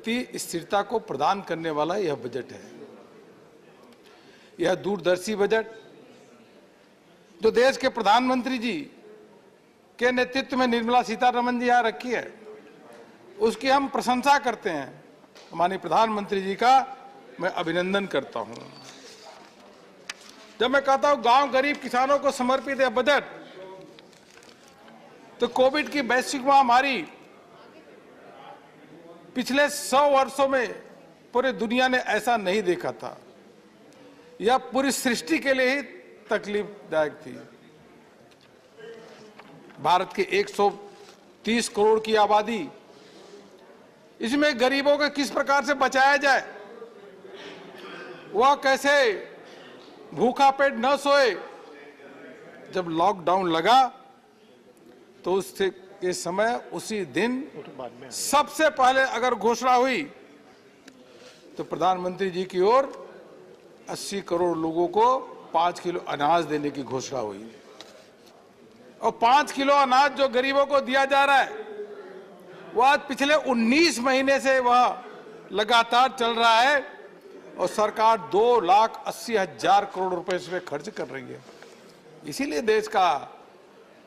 वित्तीय स्थिरता को प्रदान करने वाला यह बजट है। यह दूरदर्शी बजट जो देश के प्रधानमंत्री जी के नेतृत्व में निर्मला सीतारमण जी यहाँ रखी है, उसकी हम प्रशंसा करते हैं। माननीय प्रधानमंत्री जी का मैं अभिनंदन करता हूं। जब मैं कहता हूं गांव गरीब किसानों को समर्पित है बजट, तो कोविड की वैश्विक महामारी पिछले 100 वर्षों में पूरी दुनिया ने ऐसा नहीं देखा था। यह पूरी सृष्टि के लिए ही तकलीफदायक थी। भारत के 130 करोड़ की आबादी, इसमें गरीबों को किस प्रकार से बचाया जाए, वह कैसे भूखा पेट न सोए। जब लॉकडाउन लगा तो उससे के समय उसी दिन सबसे पहले अगर घोषणा हुई तो प्रधानमंत्री जी की ओर 80 करोड़ लोगों को 5 किलो अनाज देने की घोषणा हुई। और 5 किलो अनाज जो गरीबों को दिया जा रहा है, वह आज पिछले 19 महीने से वह लगातार चल रहा है और सरकार 2,80,000 करोड़ रुपए इसमें खर्च कर रही है। इसीलिए देश का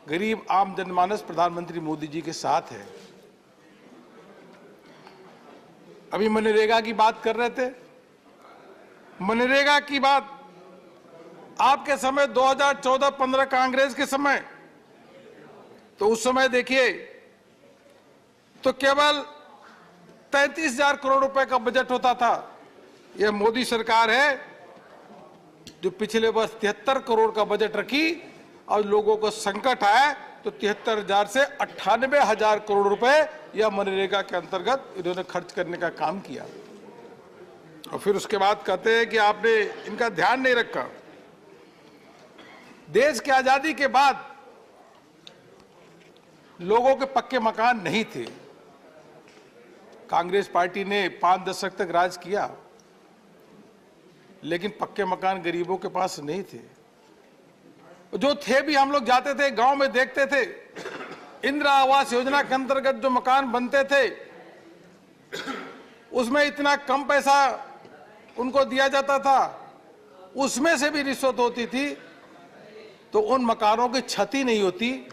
गरीब आम जनमानस प्रधानमंत्री मोदी जी के साथ है। अभी मनरेगा की बात कर रहे थे। मनरेगा की बात आपके समय 2014-15 कांग्रेस के समय, तो उस समय देखिए तो केवल 33,000 करोड़ रुपए का बजट होता था। यह मोदी सरकार है जो पिछले वर्ष 73 करोड़ का बजट रखी और लोगों को संकट आया तो 73,000 से 98,000 करोड़ रुपए यह मनरेगा के अंतर्गत इन्होंने खर्च करने का काम किया। और फिर उसके बाद कहते हैं कि आपने इनका ध्यान नहीं रखा। देश की आजादी के बाद लोगों के पक्के मकान नहीं थे। कांग्रेस पार्टी ने 5 दशक तक राज किया, लेकिन पक्के मकान गरीबों के पास नहीं थे। जो थे भी, हम लोग जाते थे गांव में देखते थे, इंदिरा आवास योजना के अंतर्गत जो मकान बनते थे उसमें इतना कम पैसा उनको दिया जाता था, उसमें से भी रिश्वत होती थी, तो उन मकानों की क्षति नहीं होती।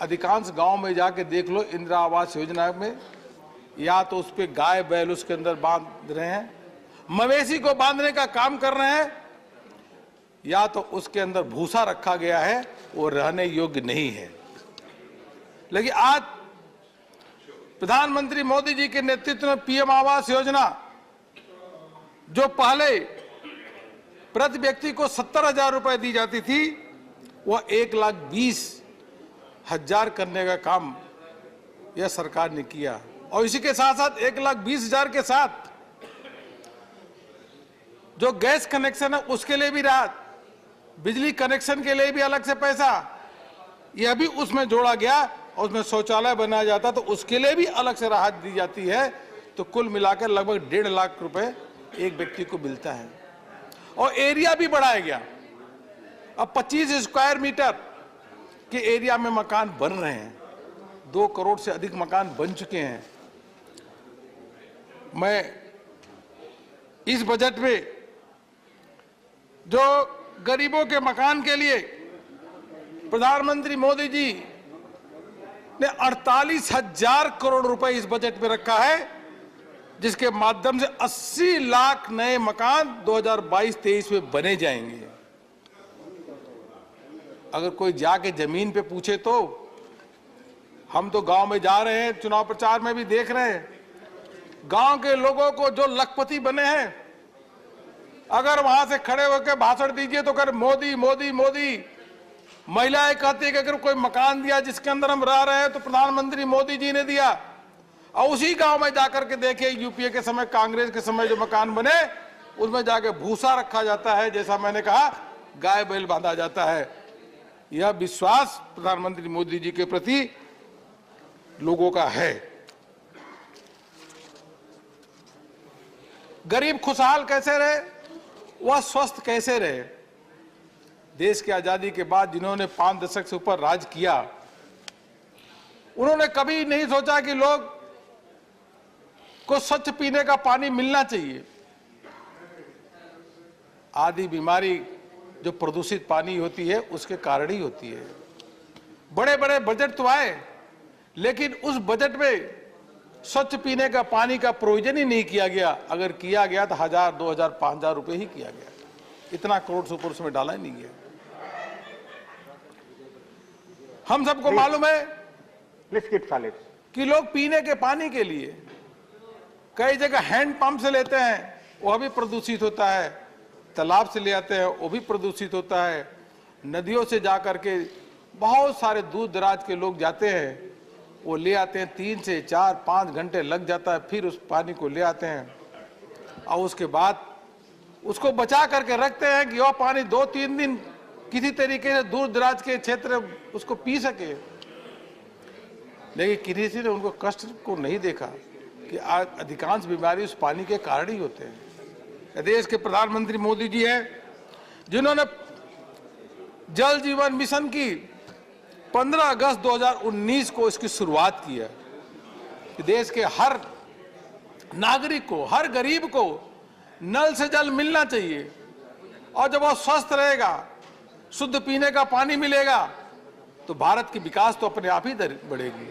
अधिकांश गांव में जाके देख लो, इंदिरा आवास योजना में या तो उस पे गाय बैल उसके अंदर बांध रहे हैं, मवेशी को बांधने का काम कर रहे हैं, या तो उसके अंदर भूसा रखा गया है, वो रहने योग्य नहीं है। लेकिन आज प्रधानमंत्री मोदी जी के नेतृत्व में पीएम आवास योजना, जो पहले प्रति व्यक्ति को 70,000 रुपए दी जाती थी, वह 1,20,000 करने का काम यह सरकार ने किया। और इसी के साथ साथ 1,20,000 के साथ जो गैस कनेक्शन है उसके लिए भी राहत, बिजली कनेक्शन के लिए भी अलग से पैसा, यह भी उसमें जोड़ा गया। और उसमें शौचालय बनाया जाता तो उसके लिए भी अलग से राहत दी जाती है। तो कुल मिलाकर लगभग 1.5 लाख रुपए एक व्यक्ति को मिलता है। और एरिया भी बढ़ाया गया। अब 25 स्क्वायर मीटर के एरिया में मकान बन रहे हैं। 2 करोड़ से अधिक मकान बन चुके हैं। मैं इस बजट में जो गरीबों के मकान के लिए प्रधानमंत्री मोदी जी ने 48,000 करोड़ रुपए इस बजट में रखा है, जिसके माध्यम से 80 लाख नए मकान 2022-23 में बने जाएंगे। अगर कोई जाके जमीन पे पूछे तो, हम तो गांव में जा रहे हैं, चुनाव प्रचार में भी देख रहे हैं, गांव के लोगों को जो लखपति बने हैं, अगर वहां से खड़े होकर भाषण दीजिए तो कर मोदी मोदी मोदी। महिलाएं कहती है कि अगर कोई मकान दिया जिसके अंदर हम रह रहे हैं तो प्रधानमंत्री मोदी जी ने दिया। और उसी गांव में जाकर के देखिए, यूपीए के समय, कांग्रेस के समय जो मकान बने उसमें जाके भूसा रखा जाता है, जैसा मैंने कहा गाय बैल बांधा जाता है। यह विश्वास प्रधानमंत्री मोदी जी के प्रति लोगों का है। गरीब खुशहाल कैसे रहे, वह स्वस्थ कैसे रहे। देश की आजादी के बाद जिन्होंने 5 दशक से ऊपर राज किया, उन्होंने कभी नहीं सोचा कि लोग को स्वच्छ पीने का पानी मिलना चाहिए। आदि बीमारी जो प्रदूषित पानी होती है उसके कारण ही होती है। बड़े बड़े बजट तो आए, लेकिन उस बजट में स्वच्छ पीने का पानी का प्रोविजन ही नहीं किया गया। अगर किया गया तो 1000, 2000, 5000 रुपए ही किया गया, इतना करोड़ से ऊपर उसमें डाला ही नहीं गया। हम सबको मालूम है कि लोग पीने के पानी के लिए कई जगह हैंड पंप से लेते हैं, वह भी प्रदूषित होता है। तालाब से ले आते हैं, वो भी प्रदूषित होता है। नदियों से जाकर के बहुत सारे दूर दराज के लोग जाते हैं, वो ले आते हैं, 3 से 4, 5 घंटे लग जाता है, फिर उस पानी को ले आते हैं और उसके बाद उसको बचा करके रखते हैं कि वह पानी 2-3 दिन किसी तरीके से दूर दराज के क्षेत्र उसको पी सके। लेकिन किसी ने उनको कष्ट को नहीं देखा कि अधिकांश बीमारी उस पानी के कारण ही होते हैं। देश के प्रधानमंत्री मोदी जी हैं जिन्होंने जल जीवन मिशन की 15 अगस्त 2019 को इसकी शुरुआत की है कि देश के हर नागरिक को, हर गरीब को नल से जल मिलना चाहिए, और जब वह स्वस्थ रहेगा, शुद्ध पीने का पानी मिलेगा, तो भारत की विकास तो अपने आप ही बढ़ेगी।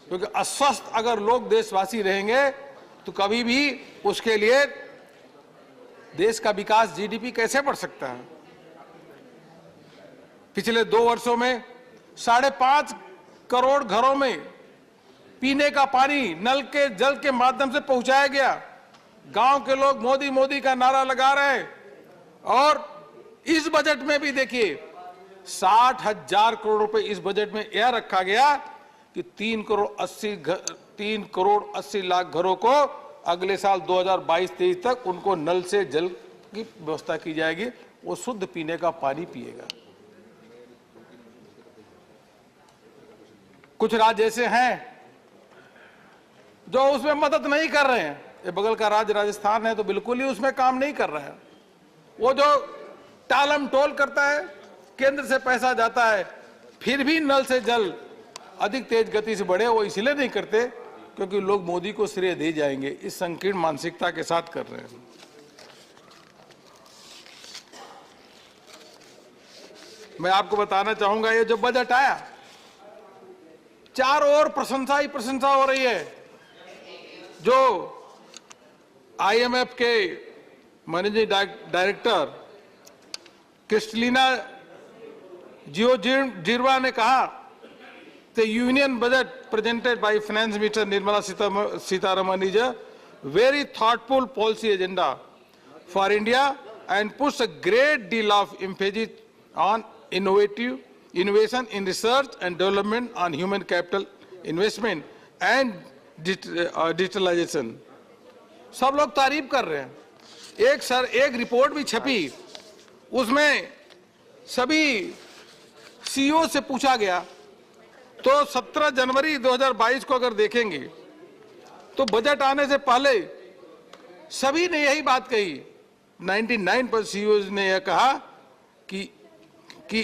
क्योंकि अस्वस्थ अगर लोग देशवासी रहेंगे तो कभी भी उसके लिए देश का विकास, जीडीपी कैसे बढ़ सकता है। पिछले 2 वर्षों में 5.5 करोड़ घरों में पीने का पानी नल के जल के माध्यम से पहुंचाया गया। गांव के लोग मोदी मोदी का नारा लगा रहे हैं। और इस बजट में भी देखिए 60,000 करोड़ रुपए इस बजट में यह रखा गया कि 3 करोड़ 80 लाख घरों को अगले साल 2022-23 तक उनको नल से जल की व्यवस्था की जाएगी, वो शुद्ध पीने का पानी पिएगा। कुछ राज्य ऐसे हैं जो उसमें मदद नहीं कर रहे हैं। ये बगल का राज्य राजस्थान है तो बिल्कुल ही उसमें काम नहीं कर रहा है। वो जो टालम टोल करता है, केंद्र से पैसा जाता है, फिर भी नल से जल अधिक तेज गति से बढ़े, वो इसलिए नहीं करते क्योंकि लोग मोदी को श्रेय दे जाएंगे। इस संकीर्ण मानसिकता के साथ कर रहे हैं। मैं आपको बताना चाहूंगा, ये जो बजट आया, चारों ओर प्रशंसा ही प्रशंसा हो रही है। जो आईएमएफ के मैनेजिंग डायरेक्टर क्रिस्टलिना जियोर्जिवा ने कहा, The union budget presented by Finance Minister Nirmala Sitharaman is a very thoughtful policy agenda for India and puts a great deal of emphasis on innovation in research and development, on human capital investment and digitalization. सब लोग तारीफ कर रहे हैं। एक report भी छपी, उसमें सभी सीईओ से पूछा गया तो 17 जनवरी 2022 को अगर देखेंगे तो बजट आने से पहले सभी ने यही बात कही। 99% सीईओ ने यह कहा कि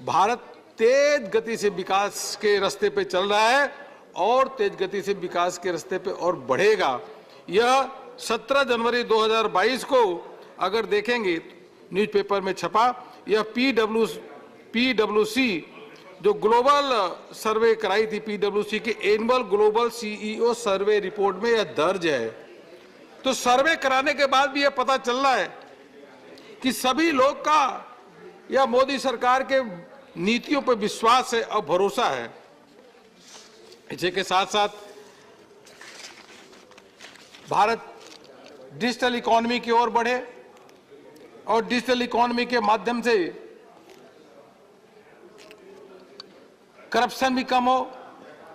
भारत तेज गति से विकास के रास्ते पे चल रहा है और तेज गति से विकास के रास्ते पे और बढ़ेगा। यह 17 जनवरी 2022 को अगर देखेंगे, न्यूज़पेपर में छपा, यह पीडब्ल्यूसी जो ग्लोबल सर्वे कराई थी, पीडब्ल्यूसी की annual global CEO survey report में यह दर्ज है। तो सर्वे कराने के बाद भी यह पता चल रहा है कि सभी लोग का यह मोदी सरकार के नीतियों पर विश्वास है और भरोसा है। इसी के साथ साथ भारत डिजिटल इकोनॉमी की ओर बढ़े और डिजिटल इकोनॉमी के माध्यम से करप्शन भी कम हो,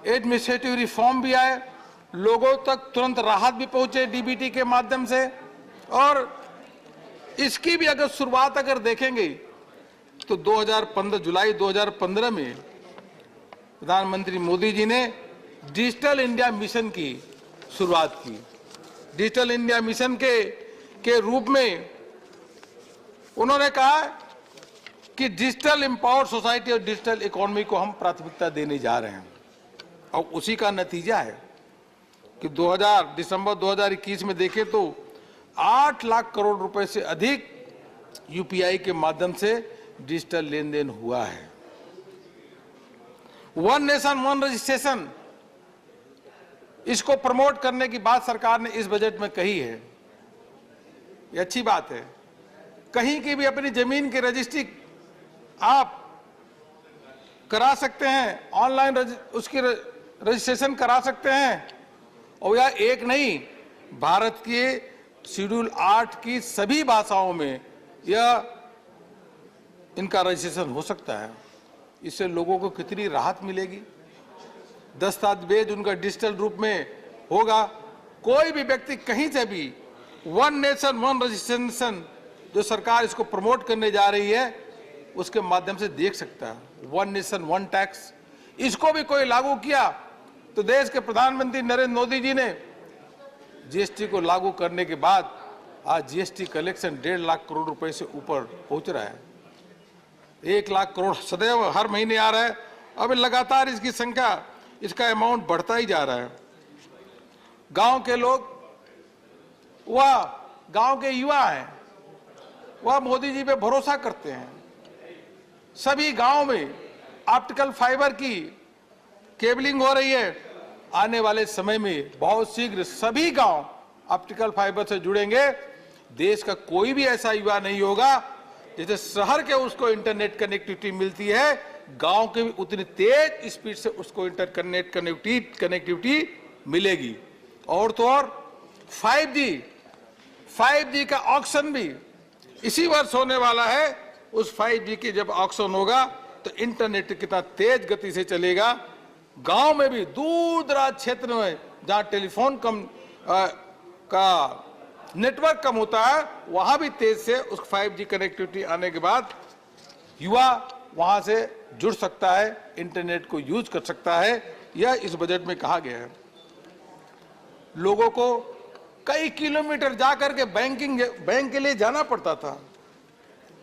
एडमिनिस्ट्रेटिव रिफॉर्म भी आए, लोगों तक तुरंत राहत भी पहुंचे डीबीटी के माध्यम से। और इसकी भी अगर शुरुआत अगर देखेंगे तो 2015 जुलाई 2015 में प्रधानमंत्री मोदी जी ने डिजिटल इंडिया मिशन की शुरुआत की। डिजिटल इंडिया मिशन के रूप में उन्होंने कहा कि डिजिटल एम्पावर्ड सोसाइटी और डिजिटल इकोनॉमी को हम प्राथमिकता देने जा रहे हैं। और उसी का नतीजा है कि दिसंबर 2021 में देखें तो 8 लाख करोड़ रुपए से अधिक यूपीआई के माध्यम से डिजिटल लेन देन हुआ है। वन नेशन वन रजिस्ट्रेशन, इसको प्रमोट करने की बात सरकार ने इस बजट में कही है। ये अच्छी बात है। कहीं की भी अपनी जमीन की रजिस्ट्री आप करा सकते हैं, ऑनलाइन उसकी रजिस्ट्रेशन करा सकते हैं। और यह एक नहीं, भारत के शेड्यूल 8 की सभी भाषाओं में यह इनका रजिस्ट्रेशन हो सकता है। इससे लोगों को कितनी राहत मिलेगी। दस्तावेज उनका डिजिटल रूप में होगा। कोई भी व्यक्ति कहीं से भी वन नेशन वन रजिस्ट्रेशन जो सरकार इसको प्रमोट करने जा रही है उसके माध्यम से देख सकता है। वन नेशन वन टैक्स, इसको भी कोई लागू किया तो देश के प्रधानमंत्री नरेंद्र मोदी जी ने जीएसटी को लागू करने के बाद आज जीएसटी कलेक्शन 1.5 लाख करोड़ रुपए से ऊपर पहुंच रहा है। 1 लाख करोड़ सदैव हर महीने आ रहा है। अब लगातार इसकी संख्या, इसका अमाउंट बढ़ता ही जा रहा है। गांव के लोग, वह गांव के युवा हैं, वह मोदी जी पे भरोसा करते हैं। सभी गांव में ऑप्टिकल फाइबर की केबलिंग हो रही है। आने वाले समय में बहुत शीघ्र सभी गांव ऑप्टिकल फाइबर से जुड़ेंगे। देश का कोई भी ऐसा युवा नहीं होगा जैसे शहर के उसको इंटरनेट कनेक्टिविटी मिलती है, गांव के भी उतनी तेज स्पीड से उसको इंटरनेट कनेक्टिविटी मिलेगी। और तो और 5G का ऑक्शन भी इसी वर्ष होने वाला है। उस 5G की जब ऑक्शन होगा तो इंटरनेट कितना तेज गति से चलेगा। गांव में भी दूर दराज क्षेत्र में जहां टेलीफोन का नेटवर्क कम होता है, वहां भी तेज से उस 5G कनेक्टिविटी आने के बाद युवा वहां से जुड़ सकता है, इंटरनेट को यूज कर सकता है। यह इस बजट में कहा गया है। लोगों को कई किलोमीटर जाकर के बैंक के लिए जाना पड़ता था।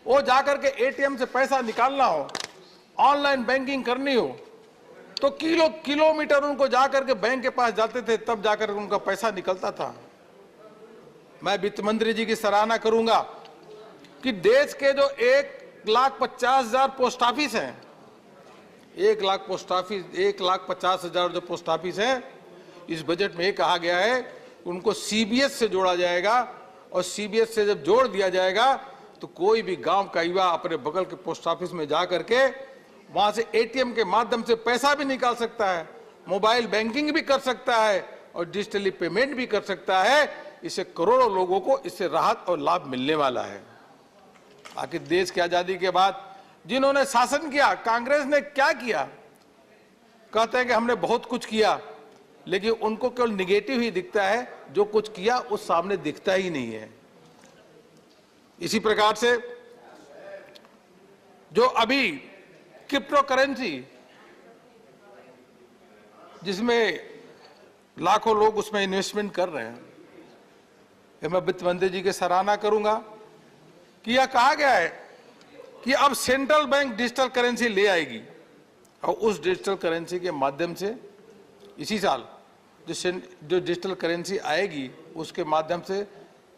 वो जाकर के एटीएम से पैसा निकालना हो, ऑनलाइन बैंकिंग करनी हो तो किलोमीटर उनको जाकर के बैंक के पास जाते थे, तब जाकर उनका पैसा निकलता था। मैं वित्त मंत्री जी की सराहना करूंगा कि देश के जो 1,50,000 पोस्ट ऑफिस हैं, 1,50,000 जो पोस्ट ऑफिस हैं, इस बजट में कहा गया है उनको सीबीएस से जोड़ा जाएगा। और सीबीएस से जब जोड़ दिया जाएगा तो कोई भी गांव का युवा अपने बगल के पोस्ट ऑफिस में जा करके वहां से एटीएम के माध्यम से पैसा भी निकाल सकता है, मोबाइल बैंकिंग भी कर सकता है और डिजिटली पेमेंट भी कर सकता है। इससे करोड़ों लोगों को इससे राहत और लाभ मिलने वाला है। आखिर देश की आजादी के बाद जिन्होंने शासन किया, कांग्रेस ने क्या किया? कहते हैं कि हमने बहुत कुछ किया, लेकिन उनको केवल निगेटिव ही दिखता है, जो कुछ किया उस सामने दिखता ही नहीं है। इसी प्रकार से जो अभी क्रिप्टो करेंसी, जिसमें लाखों लोग उसमें इन्वेस्टमेंट कर रहे हैं, मैं वित्त मंत्री जी की सराहना करूंगा कि यह कहा गया है कि अब सेंट्रल बैंक डिजिटल करेंसी ले आएगी और उस डिजिटल करेंसी के माध्यम से इसी साल जो डिजिटल करेंसी आएगी उसके माध्यम से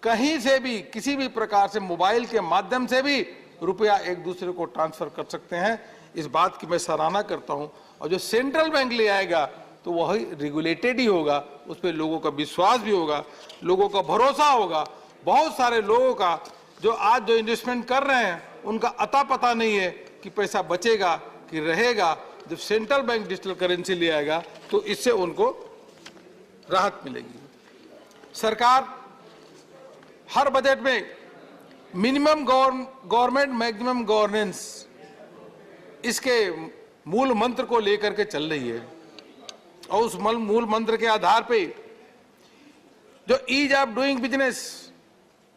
कहीं से भी किसी भी प्रकार से मोबाइल के माध्यम से भी रुपया एक दूसरे को ट्रांसफर कर सकते हैं। इस बात की मैं सराहना करता हूं। और जो सेंट्रल बैंक ले आएगा तो वही रेगुलेटेड ही होगा, उस पर लोगों का विश्वास भी होगा, लोगों का भरोसा होगा। बहुत सारे लोगों का जो आज जो इन्वेस्टमेंट कर रहे हैं उनका अता पता नहीं है कि पैसा बचेगा कि रहेगा। जब सेंट्रल बैंक डिजिटल करेंसी ले आएगा तो इससे उनको राहत मिलेगी। सरकार हर बजट में मिनिमम गवर्नमेंट मैक्सिमम गवर्नेंस, इसके मूल मंत्र को लेकर के चल रही है। और उस मूल मंत्र के आधार पे जो ईज ऑफ डूइंग बिजनेस,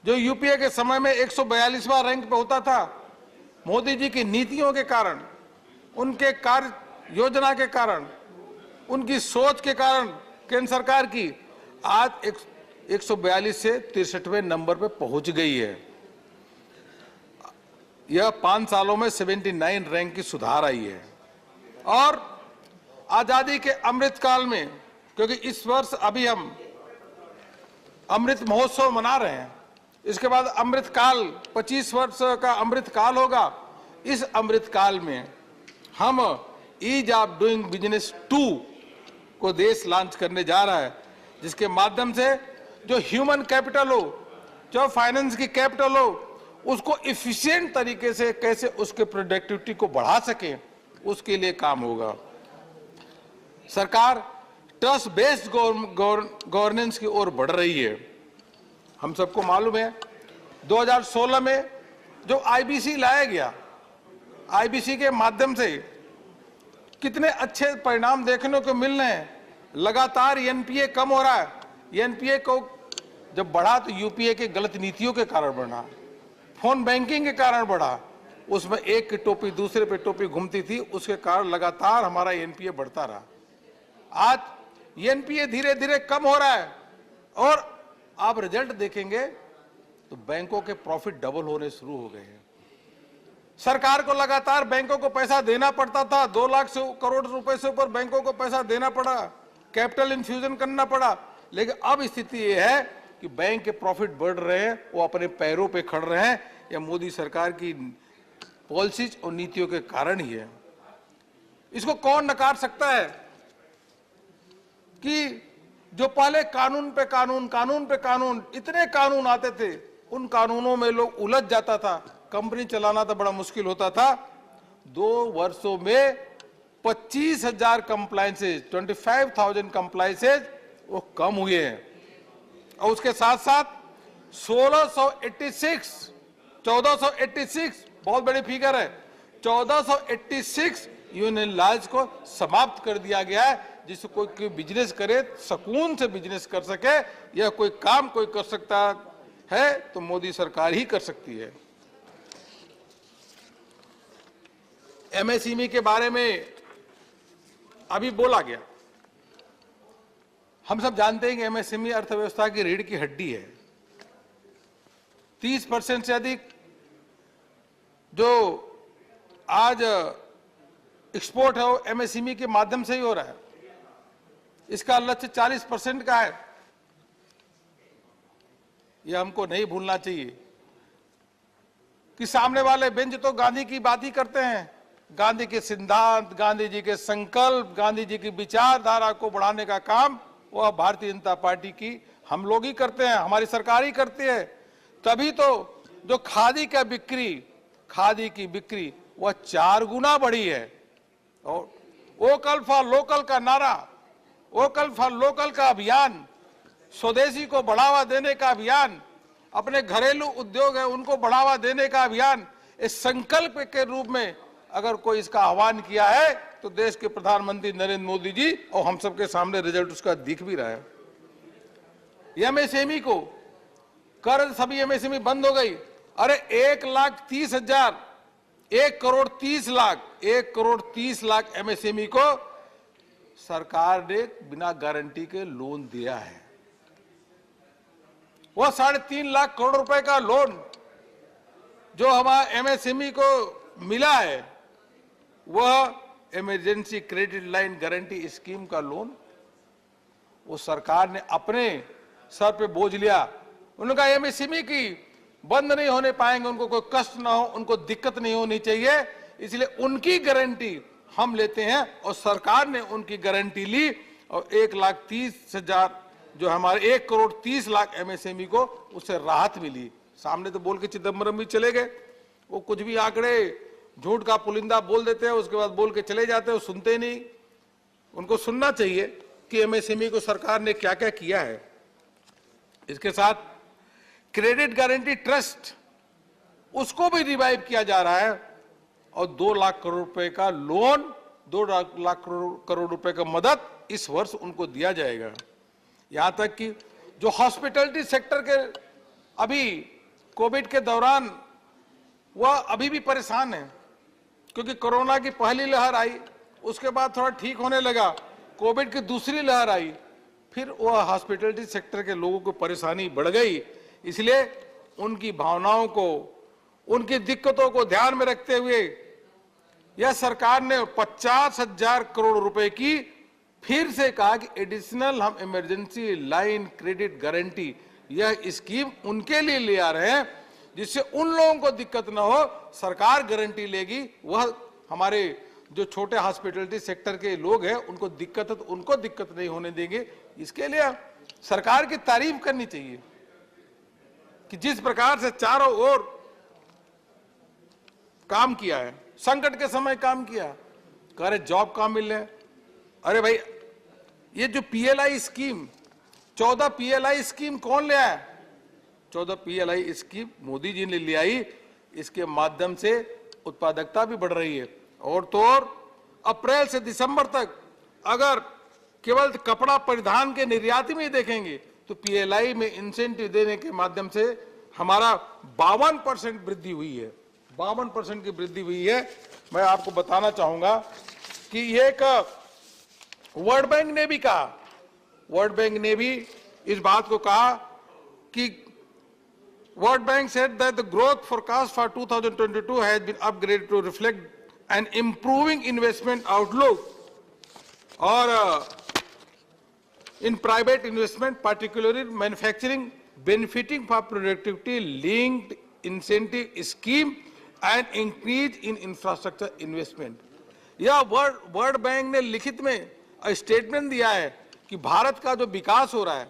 जो यूपीए के समय में 142वां रैंक पे होता था, मोदी जी की नीतियों के कारण, उनके कार्य योजना के कारण, उनकी सोच के कारण केंद्र सरकार की आज 142 से 63वें नंबर पे पहुंच गई है। यह 5 सालों में 79 रैंक की सुधार आई है। और आजादी के अमृत काल में क्योंकि इस वर्ष अभी हम अमृत महोत्सव मना रहे हैं, इसके बाद अमृत काल 25 वर्ष का अमृत काल होगा। इस अमृत काल में हम ईज ऑफ डूइंग बिजनेस 2 को देश लॉन्च करने जा रहा है, जिसके माध्यम से जो ह्यूमन कैपिटल हो, जो फाइनेंस की कैपिटल हो, उसको इफिशिएंट तरीके से कैसे उसके प्रोडक्टिविटी को बढ़ा सके, उसके लिए काम होगा। सरकार ट्रस्ट बेस्ड गवर्नेंस की ओर बढ़ रही है। हम सबको मालूम है 2016 में जो आईबीसी लाया गया, आईबीसी के माध्यम से कितने अच्छे परिणाम देखने को मिल रहे हैं। लगातार एनपीए कम हो रहा है। एनपीए को जब बढ़ा तो यूपीए के गलत नीतियों के कारण बढ़ा, फोन बैंकिंग के कारण बढ़ा, उसमें एक की टोपी दूसरे पे टोपी घूमती थी, उसके कारण लगातार हमारा एनपीए बढ़ता रहा। आज एनपीए धीरे धीरे कम हो रहा है और आप रिजल्ट देखेंगे तो बैंकों के प्रॉफिट डबल होने शुरू हो गए हैं। सरकार को लगातार बैंकों को पैसा देना पड़ता था, 2 लाख करोड़ रुपए से ऊपर बैंकों को पैसा देना पड़ा, कैपिटल इन्फ्यूजन करना पड़ा। लेकिन अब स्थिति यह है कि बैंक के प्रॉफिट बढ़ रहे हैं, वो अपने पैरों पे खड़ रहे हैं। यह मोदी सरकार की पॉलिसीज और नीतियों के कारण ही है। इसको कौन नकार सकता है कि जो पहले कानून पे कानून इतने कानून आते थे, उन कानूनों में लोग उलझ जाता था, कंपनी चलाना तो बड़ा मुश्किल होता था। 2 वर्षों में 25,000 कंप्लायंसेज, 25,000 कंप्लायंसेज वो कम हुए हैं। और उसके साथ साथ 1486 बहुत बड़ी फिगर है, 1486 यूनियन लॉज को समाप्त कर दिया गया है, जिससे कोई बिजनेस करे सुकून से बिजनेस कर सके, या कोई काम कोई कर सकता है तो मोदी सरकार ही कर सकती है। एमएसएमई के बारे में अभी बोला गया। हम सब जानते हैं कि एमएसएमई अर्थव्यवस्था की रीढ़ की हड्डी है। 30% से अधिक जो आज एक्सपोर्ट है वो एमएसएमई के माध्यम से ही हो रहा है। इसका लक्ष्य 40% का है। यह हमको नहीं भूलना चाहिए कि सामने वाले बेंच तो गांधी की बात ही करते हैं। गांधी के सिद्धांत, गांधी जी के संकल्प, गांधी जी की विचारधारा को बढ़ाने का काम वह भारतीय जनता पार्टी की हम लोग ही करते हैं, हमारी सरकार ही करती है। तभी तो जो खादी की बिक्री वह 4 गुना बढ़ी है। और वोकल फॉर लोकल का नारा, वोकल फॉर लोकल का अभियान, स्वदेशी को बढ़ावा देने का अभियान, अपने घरेलू उद्योग है उनको बढ़ावा देने का अभियान, इस संकल्प के रूप में अगर कोई इसका आह्वान किया है तो देश के प्रधानमंत्री नरेंद्र मोदी जी, और हम सबके सामने रिजल्ट उसका दिख भी रहा है। एमएसएमई को कर सभी एमएसएमई बंद हो गई। अरे 1,30,000 1,30,00,000 एमएसएमई को सरकार ने बिना गारंटी के लोन दिया है। वो 3.5 लाख करोड़ रुपए का लोन जो हमारे एमएसएमई को मिला है, वह emergency credit line guarantee scheme का लोन वो सरकार ने अपने सर पे बोझ लिया। उनका एमएसएमई की बंद नहीं होने पाएंगे, उनको कोई कष्ट ना हो, उनको दिक्कत नहीं होनी चाहिए, इसलिए उनकी गारंटी हम लेते हैं। और सरकार ने उनकी गारंटी ली और 1,30,000 जो हमारे 1,30,00,000 एमएसएमई को उससे राहत मिली। सामने तो बोल के चिदम्बरम भी चले गए, वो कुछ भी आंकड़े झूठ का पुलिंदा बोल देते हैं, उसके बाद बोल के चले जाते हैं, वो सुनते नहीं। उनको सुनना चाहिए कि एमएसएमई को सरकार ने क्या क्या किया है। इसके साथ क्रेडिट गारंटी ट्रस्ट उसको भी रिवाइव किया जा रहा है और 2 लाख करोड़ रुपए का लोन, 2 लाख करोड़ रुपए का मदद इस वर्ष उनको दिया जाएगा। यहां तक कि जो हॉस्पिटैलिटी सेक्टर के अभी कोविड के दौरान वह अभी भी परेशान है, क्योंकि कोरोना की पहली लहर आई, उसके बाद थोड़ा ठीक होने लगा, कोविड की दूसरी लहर आई, फिर वह हॉस्पिटैलिटी सेक्टर के लोगों को परेशानी बढ़ गई। इसलिए उनकी भावनाओं को, उनकी दिक्कतों को ध्यान में रखते हुए यह सरकार ने 50,000 करोड़ रुपए की फिर से कहा कि एडिशनल हम इमरजेंसी लाइन क्रेडिट गारंटी यह स्कीम उनके लिए ले आ रहे हैं जिससे उन लोगों को दिक्कत ना हो, सरकार गारंटी लेगी। वह हमारे जो छोटे हॉस्पिटलिटी सेक्टर के लोग हैं उनको दिक्कत नहीं होने देंगे। इसके लिए सरकार की तारीफ करनी चाहिए कि जिस प्रकार से चारों ओर काम किया है, संकट के समय काम किया, कह रहे जॉब कहां मिल रहे। अरे भाई, ये जो पीएलआई स्कीम 14 पीएलआई स्कीम कौन ले आया? 14 पीएलआई स्कीम मोदी जी ने ले आई। इसके माध्यम से उत्पादकता भी बढ़ रही है। और तो और अप्रैल से दिसंबर तक अगर केवल कपड़ा परिधान के निर्यात में देखेंगे तो पीएलआई में इंसेंटिव देने के माध्यम से हमारा 52% वृद्धि हुई है। 52% की वृद्धि हुई है। मैं आपको बताना चाहूंगा कि ये एक वर्ल्ड बैंक ने भी कहा, वर्ल्ड बैंक ने भी इस बात को कहा कि world bank said that the growth forecast for 2022 has been upgraded to reflect an improving investment outlook और in private investment, particularly manufacturing, benefiting from productivity linked incentive scheme and increase in infrastructure investment. यह world bank ने लिखित में statement दिया है कि भारत का जो विकास हो रहा है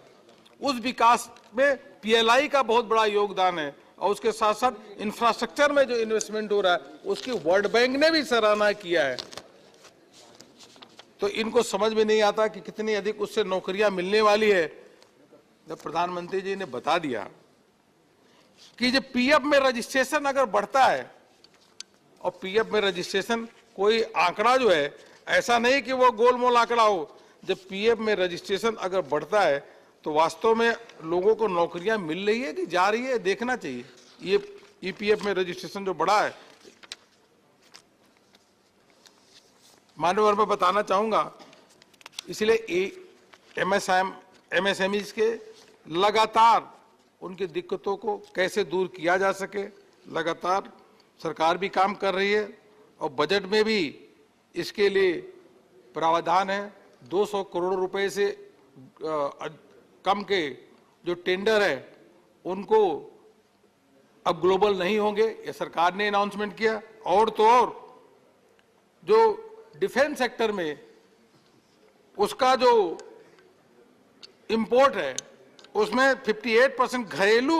उस विकास में पीएलआई का बहुत बड़ा योगदान है और उसके साथ साथ इंफ्रास्ट्रक्चर में जो इन्वेस्टमेंट हो रहा है उसकी वर्ल्ड बैंक ने भी सराहना किया है। तो इनको समझ में नहीं आता कि कितनी अधिक उससे नौकरियां मिलने वाली है। जब प्रधानमंत्री जी ने बता दिया कि जब पीएफ में रजिस्ट्रेशन अगर बढ़ता है, और पीएफ में रजिस्ट्रेशन कोई आंकड़ा जो है ऐसा नहीं कि वो गोलमोल आंकड़ा हो, जब पीएफ में रजिस्ट्रेशन अगर बढ़ता है तो वास्तव में लोगों को नौकरियां मिल रही है कि जा रही है, देखना चाहिए। ये ईपीएफ में रजिस्ट्रेशन जो बढ़ा है, मान्यवर मैं बताना चाहूंगा, इसलिए एमएसएमईज के लगातार उनकी दिक्कतों को कैसे दूर किया जा सके, लगातार सरकार भी काम कर रही है और बजट में भी इसके लिए प्रावधान है। 200 करोड़ रुपए से कम के जो टेंडर है उनको अब ग्लोबल नहीं होंगे, ये सरकार ने अनाउंसमेंट किया। और तो और जो डिफेंस सेक्टर में उसका जो इंपोर्ट है उसमें 58% घरेलू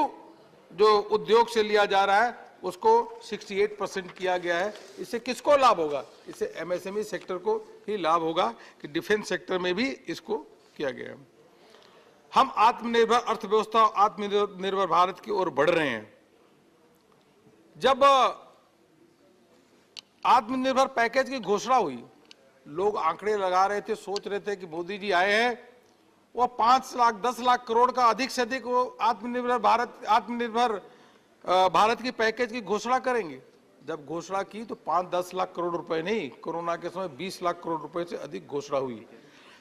जो उद्योग से लिया जा रहा है उसको 68% किया गया है। इससे किसको लाभ होगा? इससे एमएसएमई सेक्टर को ही लाभ होगा कि डिफेंस सेक्टर में भी इसको किया गया है। हम आत्मनिर्भर अर्थव्यवस्था और आत्मनिर्भर भारत की ओर बढ़ रहे हैं। जब आत्मनिर्भर पैकेज की घोषणा हुई, लोग आंकड़े लगा रहे थे, सोच रहे थे कि मोदी जी आए हैं, वो 5 लाख 10 लाख करोड़ का अधिक से अधिक वो आत्मनिर्भर भारत की पैकेज की घोषणा करेंगे। जब घोषणा की तो 5-10 लाख करोड़ रुपए नहीं, कोरोना के समय 20 लाख करोड़ रुपए से अधिक घोषणा हुई।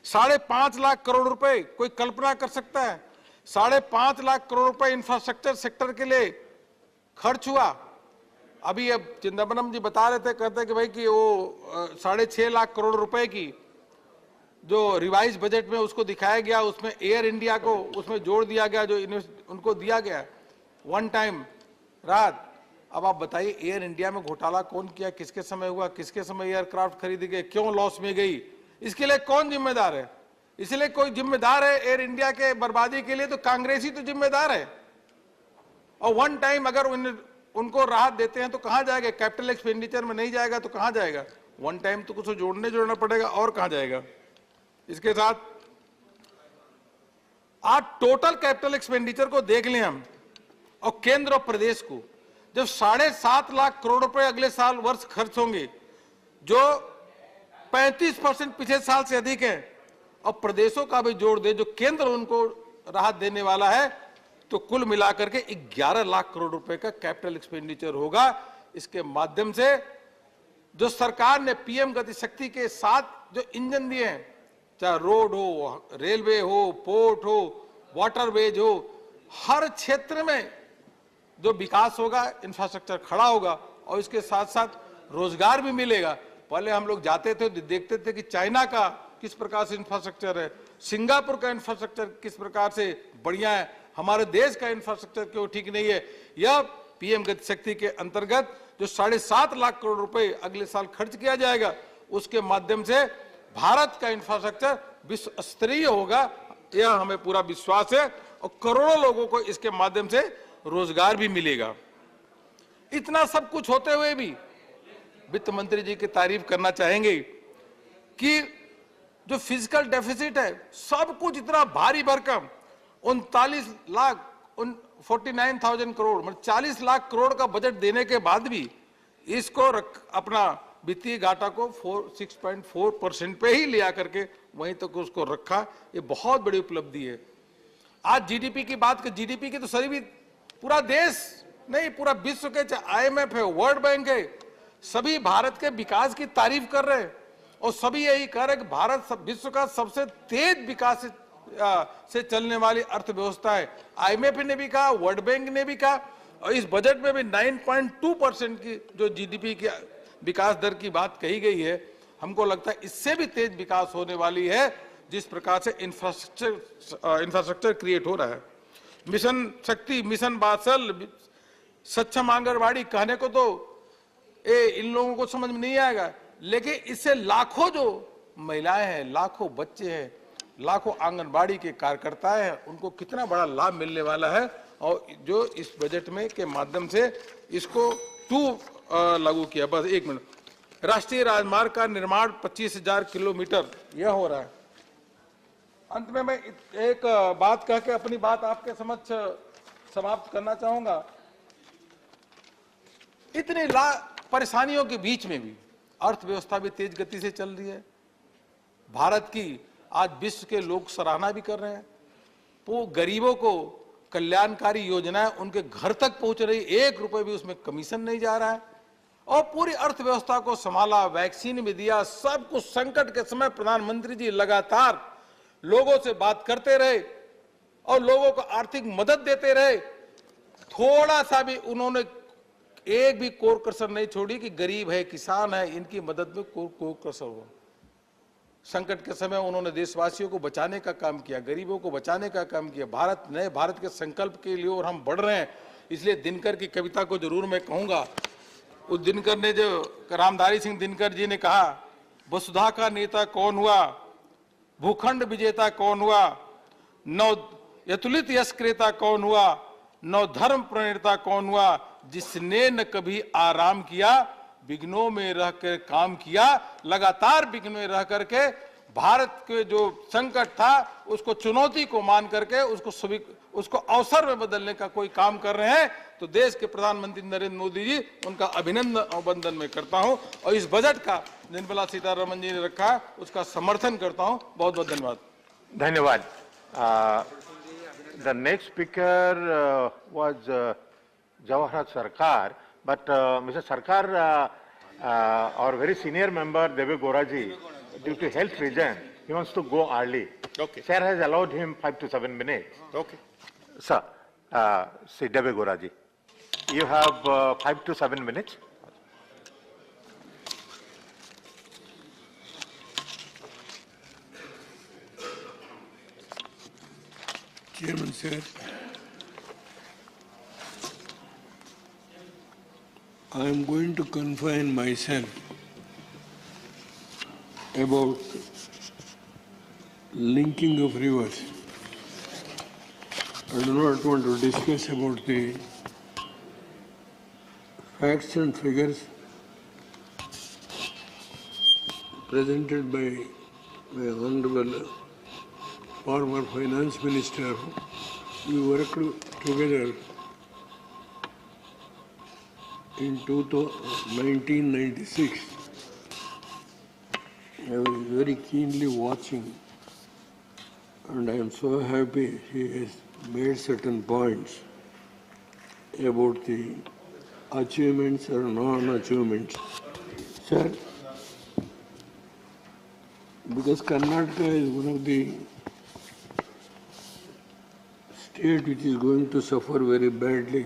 5.5 लाख करोड़ रुपए कोई कल्पना कर सकता है? 5.5 लाख करोड़ रुपए इंफ्रास्ट्रक्चर सेक्टर के लिए खर्च हुआ। अभी अब चिदम्बरम जी बता रहे थे, कहते कि भाई कि वो 6.5 लाख करोड़ रुपए की जो रिवाइज बजट में उसको दिखाया गया, उसमें एयर इंडिया को उसमें जोड़ दिया गया, जो उनको दिया गया वन टाइम राहत। अब आप बताइए एयर इंडिया में घोटाला कौन किया, किसके समय हुआ, किसके समय एयरक्राफ्ट खरीदी गए, क्यों लॉस में गई, इसके लिए कौन जिम्मेदार है? इसलिए कोई जिम्मेदार है एयर इंडिया के बर्बादी के लिए तो कांग्रेस ही तो जिम्मेदार है। और वन टाइम अगर उनको राहत देते हैं तो कहां जाएगा? कैपिटल एक्सपेंडिचर में नहीं जाएगा तो कहां जाएगा? वन टाइम तो कुछ जोड़ना पड़ेगा और कहां जाएगा? इसके साथ आज टोटल कैपिटल एक्सपेंडिचर को देख लें हम और केंद्र और प्रदेश को, जब 7.5 लाख करोड़ रुपए अगले साल वर्ष खर्च होंगे, जो 35% पिछले साल से अधिक है, और प्रदेशों का भी जोड़ दे जो केंद्र उनको राहत देने वाला है, तो कुल मिलाकर के 11 लाख करोड़ रुपए का कैपिटल एक्सपेंडिचर होगा। इसके माध्यम से जो सरकार ने पीएम गति शक्ति के साथ जो इंजन दिए हैं, चाहे रोड हो, रेलवे हो, पोर्ट हो, वाटरवेज हो, हर क्षेत्र में जो विकास होगा, इंफ्रास्ट्रक्चर खड़ा होगा और इसके साथ साथ रोजगार भी मिलेगा। पहले हम लोग जाते थे, देखते थे कि चाइना का किस प्रकार से इंफ्रास्ट्रक्चर है, सिंगापुर का इंफ्रास्ट्रक्चर किस प्रकार से बढ़िया है, हमारे देश का इंफ्रास्ट्रक्चर क्यों ठीक नहीं है। यह पीएम गति शक्ति के अंतर्गत जो 7.5 लाख करोड़ रुपए अगले साल खर्च किया जाएगा, उसके माध्यम से भारत का इंफ्रास्ट्रक्चर विश्व स्तरीय होगा, यह हमें पूरा विश्वास है और करोड़ों लोगों को इसके माध्यम से रोजगार भी मिलेगा। इतना सब कुछ होते हुए भी वित्त मंत्री जी की तारीफ करना चाहेंगे कि जो फिजिकल डेफिसिट है, सब कुछ इतना भारी भरकम 49,49,000 करोड़ मतलब 40 लाख करोड़ का बजट देने के बाद भी इसको अपना वित्तीय घाटा को 6.4% पे ही लिया करके वहीं तक उसको रखा, ये बहुत बड़ी उपलब्धि है। आज जीडीपी की बात कर, जीडीपी की तो सभी भी पूरा देश नहीं, पूरा विश्व के, चाहे आईएमएफ है, वर्ल्ड बैंक है, सभी भारत के विकास की तारीफ कर रहे हैं और सभी यही कह रहे हैं कि भारत विश्व का सबसे तेज विकास से चलने वाली अर्थव्यवस्था है। आईएमएफ ने भी कहा, वर्ल्ड बैंक ने भी कहा और इस बजट में भी 9.2% की जो जीडीपी की विकास दर की बात कही गई है, हमको लगता है इससे भी तेज विकास होने वाली है जिस प्रकार से इंफ्रास्ट्रक्चर क्रिएट हो रहा है। मिशन शक्ति, मिशन बासल, सक्षम आंगनबाड़ी कहने को तो इन लोगों को समझ में नहीं आएगा, लेकिन इससे लाखों जो महिलाएं हैं, लाखों बच्चे हैं, लाखों आंगनबाड़ी के कार्यकर्ता हैं, उनको कितना बड़ा लाभ मिलने वाला है और जो इस बजट में के माध्यम से इसको लागू किया। बस एक मिनट, राष्ट्रीय राजमार्ग का निर्माण 25,000 किलोमीटर यह हो रहा है। अंत में मैं एक बात कह के अपनी बात आपके समक्ष समाप्त करना चाहूंगा। इतनी परेशानियों के बीच में भी अर्थव्यवस्था भी तेज गति से चल रही है। भारत की आज विश्व के लोग सराहना भी कर रहे हैं। वो गरीबों को कल्याणकारी योजनाएं उनके घर तक पहुंच रही, 1 रुपए भी उसमें कमीशन नहीं जा रहा है और पूरी अर्थव्यवस्था को संभाला, वैक्सीन भी दिया, सब कुछ। संकट के समय प्रधानमंत्री जी लगातार लोगों से बात करते रहे और लोगों को आर्थिक मदद देते रहे। थोड़ा सा भी उन्होंने एक भी कोर कसर नहीं छोड़ी कि गरीब है, किसान है, इनकी मदद में कोर कसर हो। संकट के समय उन्होंने देशवासियों को बचाने का काम किया, गरीबों को बचाने का काम किया। नए भारत के संकल्प के लिए और हम बढ़ रहे हैं। इसलिए दिनकर की कविता को जरूर मैं कहूंगा। उस दिनकर ने जो रामधारी सिंह दिनकर जी ने कहा, वसुधा का नेता कौन हुआ, भूखंड विजेता कौन हुआ, नव यतुलित यश क्रेता कौन हुआ, नव धर्म प्रणेता कौन हुआ, जिसने न कभी आराम किया, विघ्नों में रहकर काम किया। लगातार विघ्न में रह करके भारत के जो संकट था उसको चुनौती को मान करके उसको अवसर में बदलने का कोई काम कर रहे हैं। तो देश के प्रधानमंत्री नरेंद्र मोदी जी, उनका अभिनंदन और वंदन मैं करता हूं और इस बजट का निर्मला सीतारमण जी ने रखा है उसका समर्थन करता हूं। बहुत बहुत धन्यवाद। धन्यवाद। The next speaker was Jawahar Sarkar, but Mr. Sarkar, our very senior member Deve Goraji, due to health reason, he wants to go early. Okay. Chair has allowed him 5 to 7 minutes. Okay. Sir, say Deve Goraji, you have 5 to 7 minutes. Chairman, sir. I am going to confine myself about linking of rivers. I do not want to discuss about the facts and figures presented by my Honorable former Finance Minister. We worked together in 1996. I was very keenly watching, and I am so happy he has made certain points about the achievements or non-achievements. Sir, because Karnataka is one of the state which is going to suffer very badly,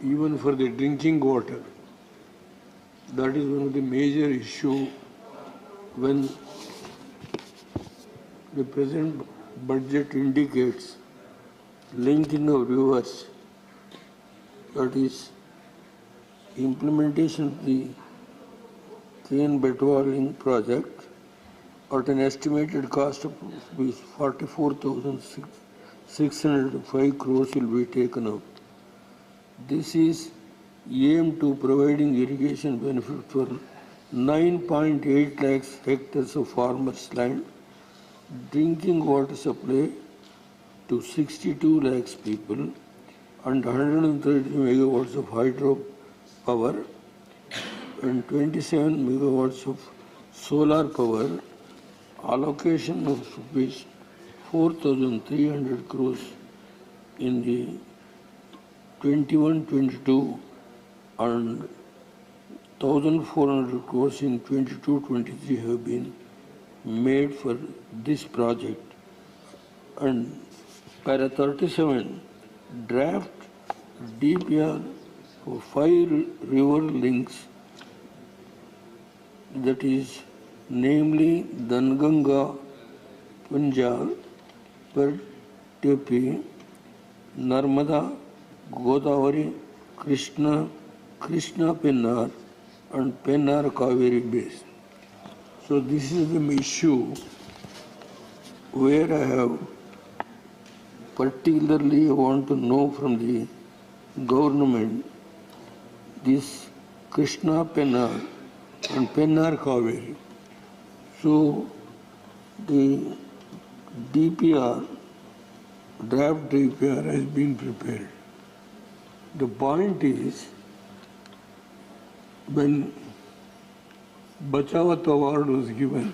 even for the drinking water. That is one of the major issues when the present budget indicates linking of rivers, that is, implementation of the Ken Betwaling project at an estimated cost of 44,605 crores will be taken out. This is aimed to providing irrigation benefit for 9.8 lakhs hectares of farmers' land, drinking water supply to 62 lakhs people, and 130 megawatts of hydro power and 27 megawatts of solar power, allocation of rupees 4,300 crores in the 21-22 and 1,400 crores in 22-23 have been made for this project. And para 37, draft DPR for 5 river links, that is namely Danganga, Punjab, Tepi, Narmada, Godavari, Krishna, Pennar, and Pennar Kaveri Basin. So this is the issue where I have particularly want to know from the government this Krishna Pennar and Pennar Kaveri. So the DPR, draft DPR has been prepared. The point is, when Bachawat Award was given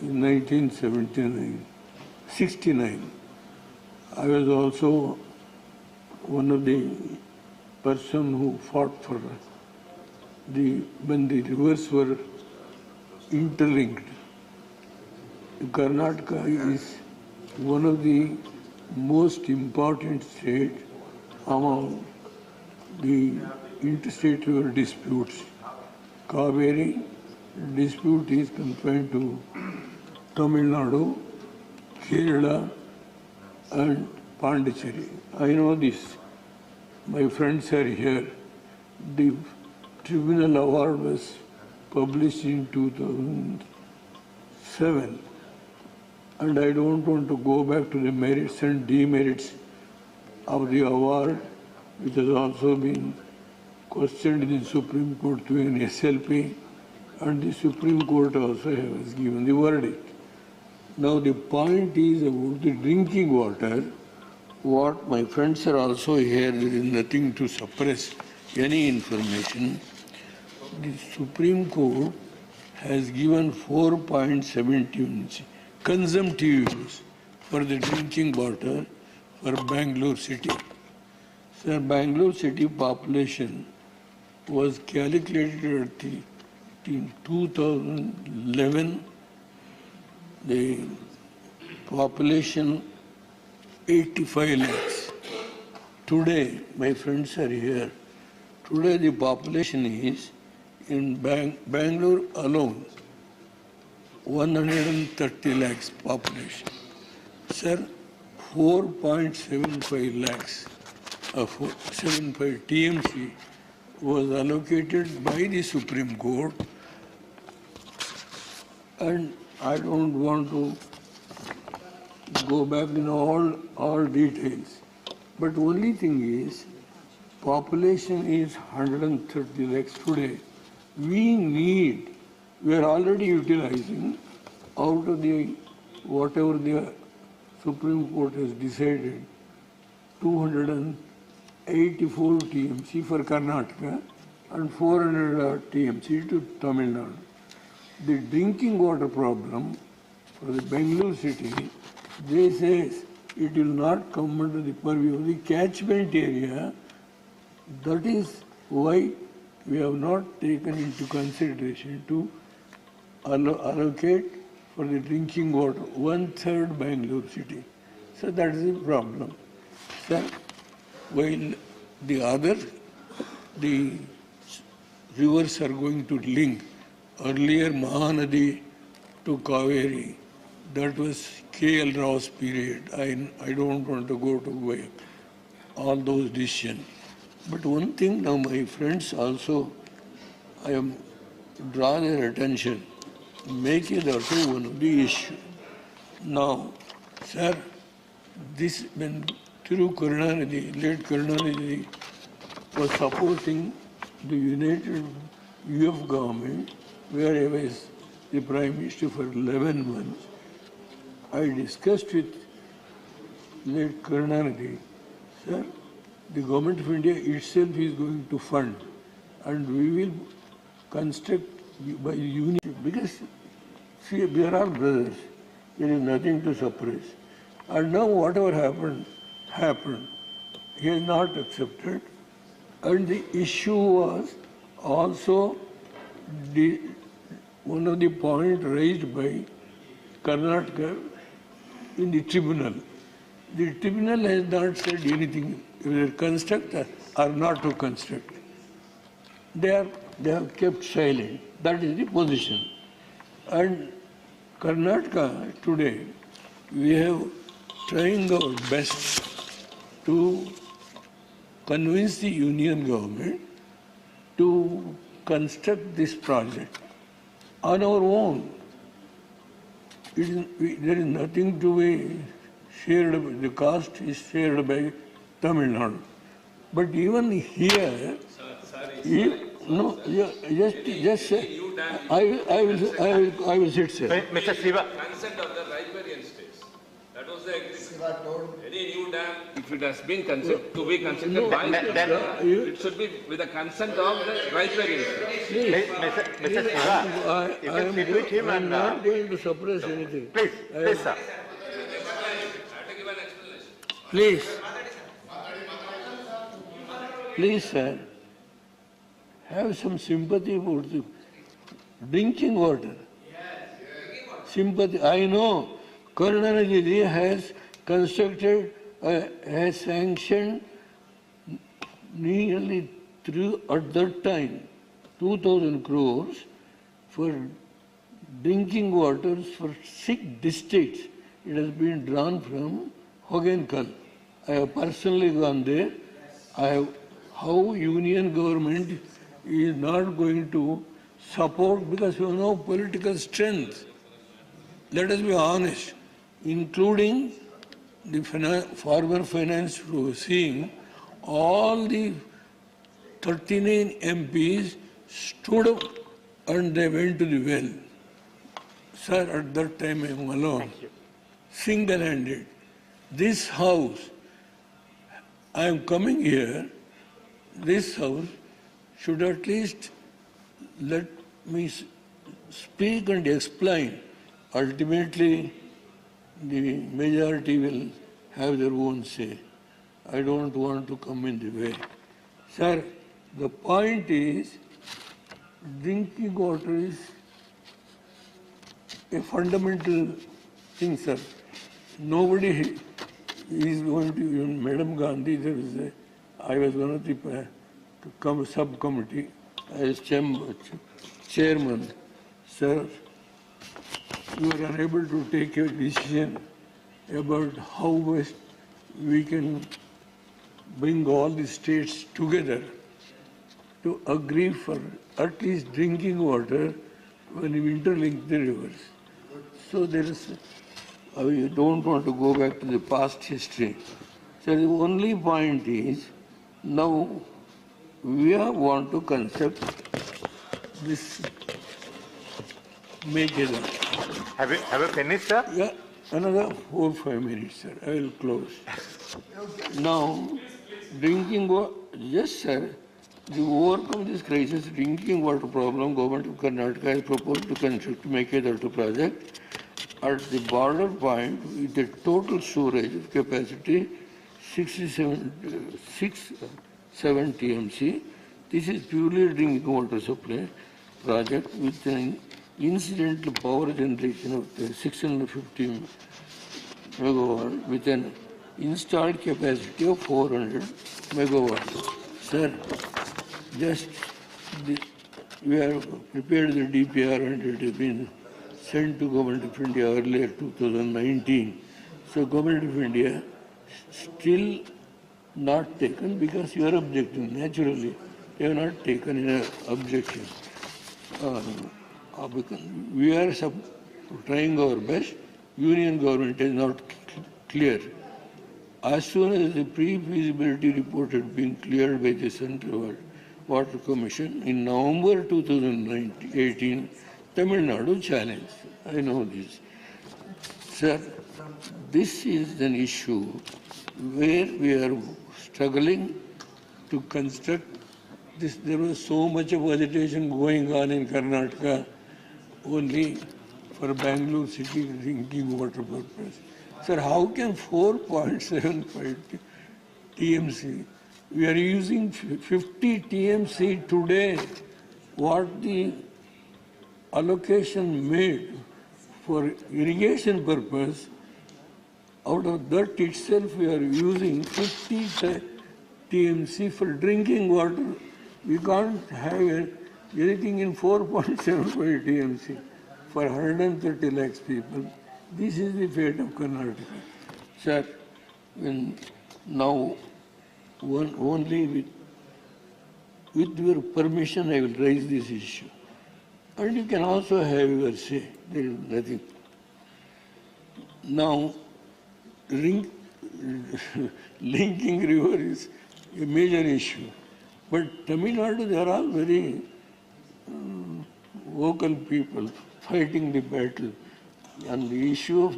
in 1969, I was also one of the person who fought for when the rivers were interlinked. Karnataka is one of the most important states among the interstate river disputes. Kaveri dispute is confined to Tamil Nadu, Kerala, and Pondicherry. I know this. My friends are here. The tribunal award was published in 2007. And I don't want to go back to the merits and demerits of the award, which has also been questioned in the Supreme Court through an SLP, and the Supreme Court also has given the verdict. Now the point is about the drinking water. What my friends are also here, there is nothing to suppress any information. The Supreme Court has given 4.17 consumptive use for the drinking water for Bangalore city. Sir, Bangalore city population was calculated in 2011, the population 85 lakhs. Today, my friends are here, today the population is in Bangalore alone 130 lakhs population. Sir, 4.75 lakhs of 75 TMC was allocated by the Supreme Court, and I don't want to go back in all details. But only thing is, population is 130 lakhs today. We are already utilizing out of the whatever the Supreme Court has decided, 284 TMC for Karnataka and 400 TMC to Tamil Nadu. The drinking water problem for the Bangalore city, they say it will not come under the purview of the catchment area. That is why we have not taken into consideration to allocate for the drinking water 1/3 Bangalore city. So that is the problem. Sir, while the rivers are going to link earlier Mahanadi to Kaveri that was K.L. Rao's period. I don't want to go to back all those decisions. But one thing now, my friends also, I am draw their attention, make it also one of the issue. Now, sir, this when Thiru Karunanidhi, late Karunanidhi, was supporting the United UF government, where I was the Prime Minister for 11 months, I discussed with late Karunanidhi, sir, the government of India itself is going to fund, and we will construct by union, because see, we are all brothers. There is nothing to suppress. And now whatever happened. He has not accepted. And the issue was also one of the points raised by Karnataka in the tribunal. The tribunal has not said anything whether construct or not to construct. They have kept silent. That is the position. And Karnataka today, we have trying our best to convince the union government to construct this project on our own. There is nothing to be shared, the cost is shared by Tamil Nadu. But even here, just say, I will sit, sir. Mr. Siva. Consent of the riparian states. That was the agreement. Any new dam, if it has been to be constructed by it should be with the consent of the riparian states. Mr. Siva, you can sit with him I and... am not going to suppress anything. Please, sir. Please, sir, have some sympathy for the drinking water. Sympathy. I know Karunanidhi has constructed, has sanctioned nearly at that time 2,000 crores for drinking waters for 6 districts. It has been drawn from Hogenkal. I have personally gone there. How union government is not going to support because you have no political strength. Let us be honest, including the former finance overseeing, all the 39 MPs stood up and they went to the well. Sir, at that time I am alone, single-handed. This house, I am coming here, this house should at least let me speak and explain. Ultimately, the majority will have their own say. I don't want to come in the way. Sir, the point is, drinking water is a fundamental thing, sir. Nobody is going to, even Madam Gandhi, I was one of the subcommittee as chairman. Sir, you are unable to take a decision about how best we can bring all the states together to agree for at least drinking water when we interlink the rivers. So there is, I don't want to go back to the past history. So the only point is, now we want to construct this Megiddo. Have you finished, sir? Yeah, another 4 or 5 minutes, sir. I will close. Now, drinking water, yes, sir. To overcome this crisis, drinking water problem, Government of Karnataka has proposed to construct Megiddo project at the border point with a total storage capacity 7 TMC. This is purely drinking water supply project with an incidental power generation of 650 megawatt with an installed capacity of 400 megawatts. Sir, we have prepared the DPR and it has been sent to Government of India earlier, 2019. So Government of India still not taken because you are objecting. Naturally, they have not taken an objection. We are trying our best. Union government is not clear. As soon as the pre-feasibility report had been cleared by the Central Water Commission in November 2018, Tamil Nadu challenged. I know this. Sir, this is an issue where we are struggling to construct this. There was so much of agitation going on in Karnataka only for Bangalore city drinking water purpose. Sir, how can 4.75 TMC? We are using 50 TMC today. What the allocation made for irrigation purpose, out of that itself we are using 50 TMC for drinking water. We can't have anything in 4.75 TMC for 130 lakhs people. This is the fate of Karnataka. Sir, now only with your permission I will raise this issue. And you can also have your say. There is nothing. Now, linking river is a major issue. But Tamil Nadu, they are all very vocal people fighting the battle. And the issue of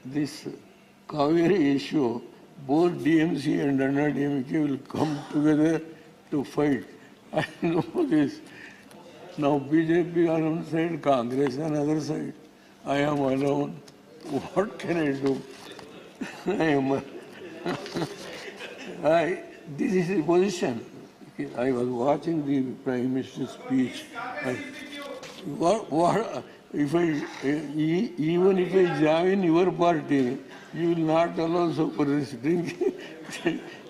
this Kaveri issue, both DMC and DMK will come together to fight. I know this. Now BJP on one side, Congress on the other side. I am alone. What can I do? This is the position. I was watching the Prime Minister's speech. Even if I join your party, you will not allow so for this drinking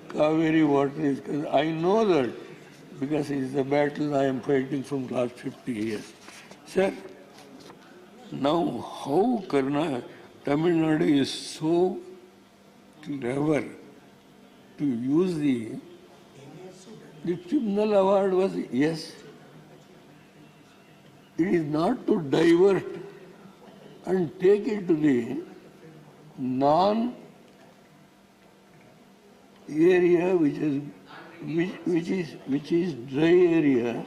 Kaveri water. I know that because it is a battle I am fighting from last 50 years. Sir, now how Tamil Nadu is so clever to use the tribunal award was, yes, it is not to divert and take it to the non-area which is dry area.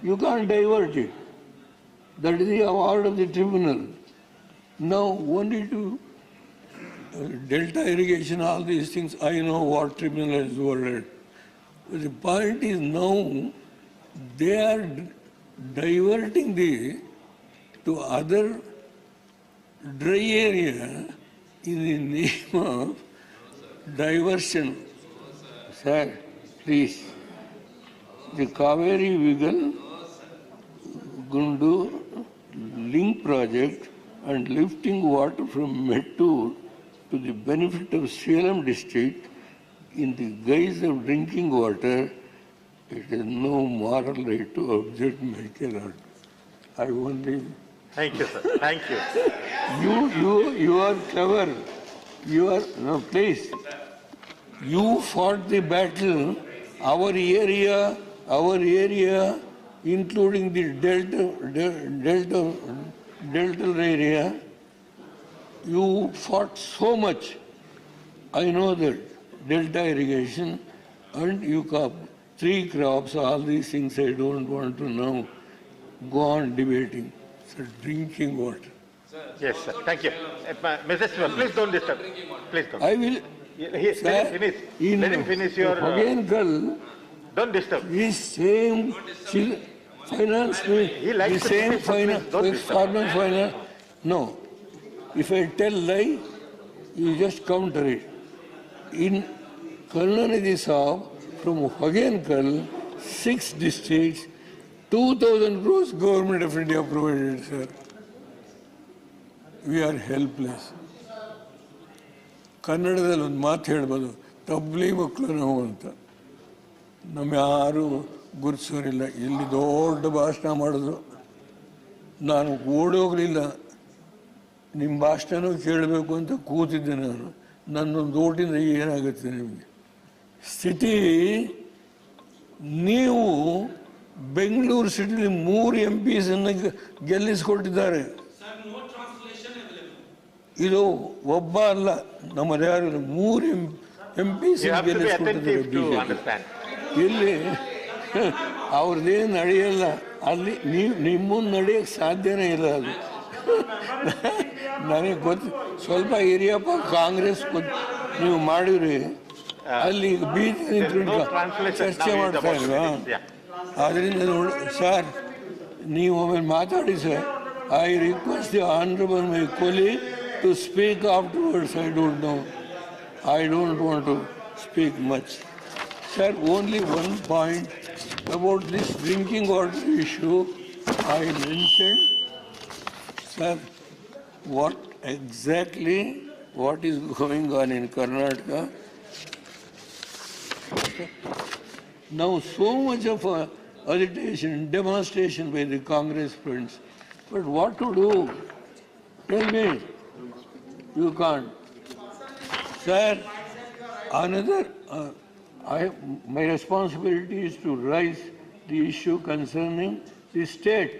You can't divert it. That is the award of the tribunal. Now only to delta irrigation, all these things, I know what tribunal has ordered. But the point is now they are diverting to other dry area in the name of diversion. Sir, please. The Kaveri Vigal Gundu link project and lifting water from Mettur to the benefit of Salem district in the guise of drinking water, it is no moral right to object, my cannot. I only... Thank you, sir. Thank you. You are clever. You are... No, please. You fought the battle. Our area, including the delta area, you fought so much. I know that. Delta irrigation, and you have 3 crops, all these things I don't want to now go on debating. So drinking water. Yes, sir. Thank you. Mrs. Shiva, please don't disturb. Please don't. I will. Let him finish your... Again, don't disturb. This same finance, the same finance. No. If I tell lie, you just counter it. In Karnataka Saab, from Hagankal, 6 districts, 2,000 crores Government of India provided, sir. We are helpless. ಕನ್ನಡದಲ್ಲಿ ಒಂದು ಮಾತು ಹೇಳ್ಬೋದು, ತಬ್ಲಿ ಮಕ್ಕಳು ನಾವು ಅಂತ. ನಮ್ಮ ಯಾರು ಗುರುತಿಸೋರಿಲ್ಲ. ಇಲ್ಲಿ ದೊಡ್ಡ ಭಾಷಣ ಮಾಡಿದ್ರು. ನಾನು ಓಡೋಗಲಿಲ್ಲ ನಿಮ್ಮ ಭಾಷಣನೂ ಕೇಳಬೇಕು ಅಂತ ಕೂತಿದ್ದೆ ನಾನು. ನನ್ನೊಂದು ಓಟಿಂದ ಏನಾಗುತ್ತೆ ನಿಮಗೆ ಸ್ಥಿತಿ? ನೀವು ಬೆಂಗಳೂರು ಸಿಟಿಲಿ 3 MPs ಗೆಲ್ಲಿಸಿಕೊಟ್ಟಿದ್ದಾರೆ. ಇದು ಒಬ್ಬ ಅಲ್ಲ, ನಮ್ಮದು ಯಾರು 3 MPs ಗೆಲ್ಲಿಸಿಕೊಟ್ಟಿದ್ದಾರೆ ಬಿಜೆಪಿ. ಇಲ್ಲಿ ಅವ್ರದ್ದೇನು ನಡೆಯಲ್ಲ, ಅಲ್ಲಿ ನಿಮ್ಮನ್ನು ನಡೆಯೋಕ್ಕೆ ಸಾಧ್ಯನೇ ಇಲ್ಲ. ಅದು ನನಗೆ ಗೊತ್ತು. ಸ್ವಲ್ಪ ಹಿರಿಯಪ್ಪ ಕಾಂಗ್ರೆಸ್ ನೀವು ಮಾಡಿದ್ರಿ, ಅಲ್ಲಿ ಬೀದಿ ನಿಂತ್ಕೊಂಡು ಚರ್ಚೆ ಮಾಡ್ತಾ ಇಲ್ವಾ? ಆದ್ದರಿಂದ ನೋಡಿ ಸರ್, ನೀವು ಆಮೇಲೆ ಮಾತಾಡಿ sir. I request the honourable my colleague to speak afterwards. I don't want to speak much. Sir, only one point about this drinking water issue I mentioned. Sir, what is going on in Karnataka? Now so much of agitation, demonstration by the Congress friends. But what to do? Tell me. You can't. Sir, another... my responsibility is to raise the issue concerning the state,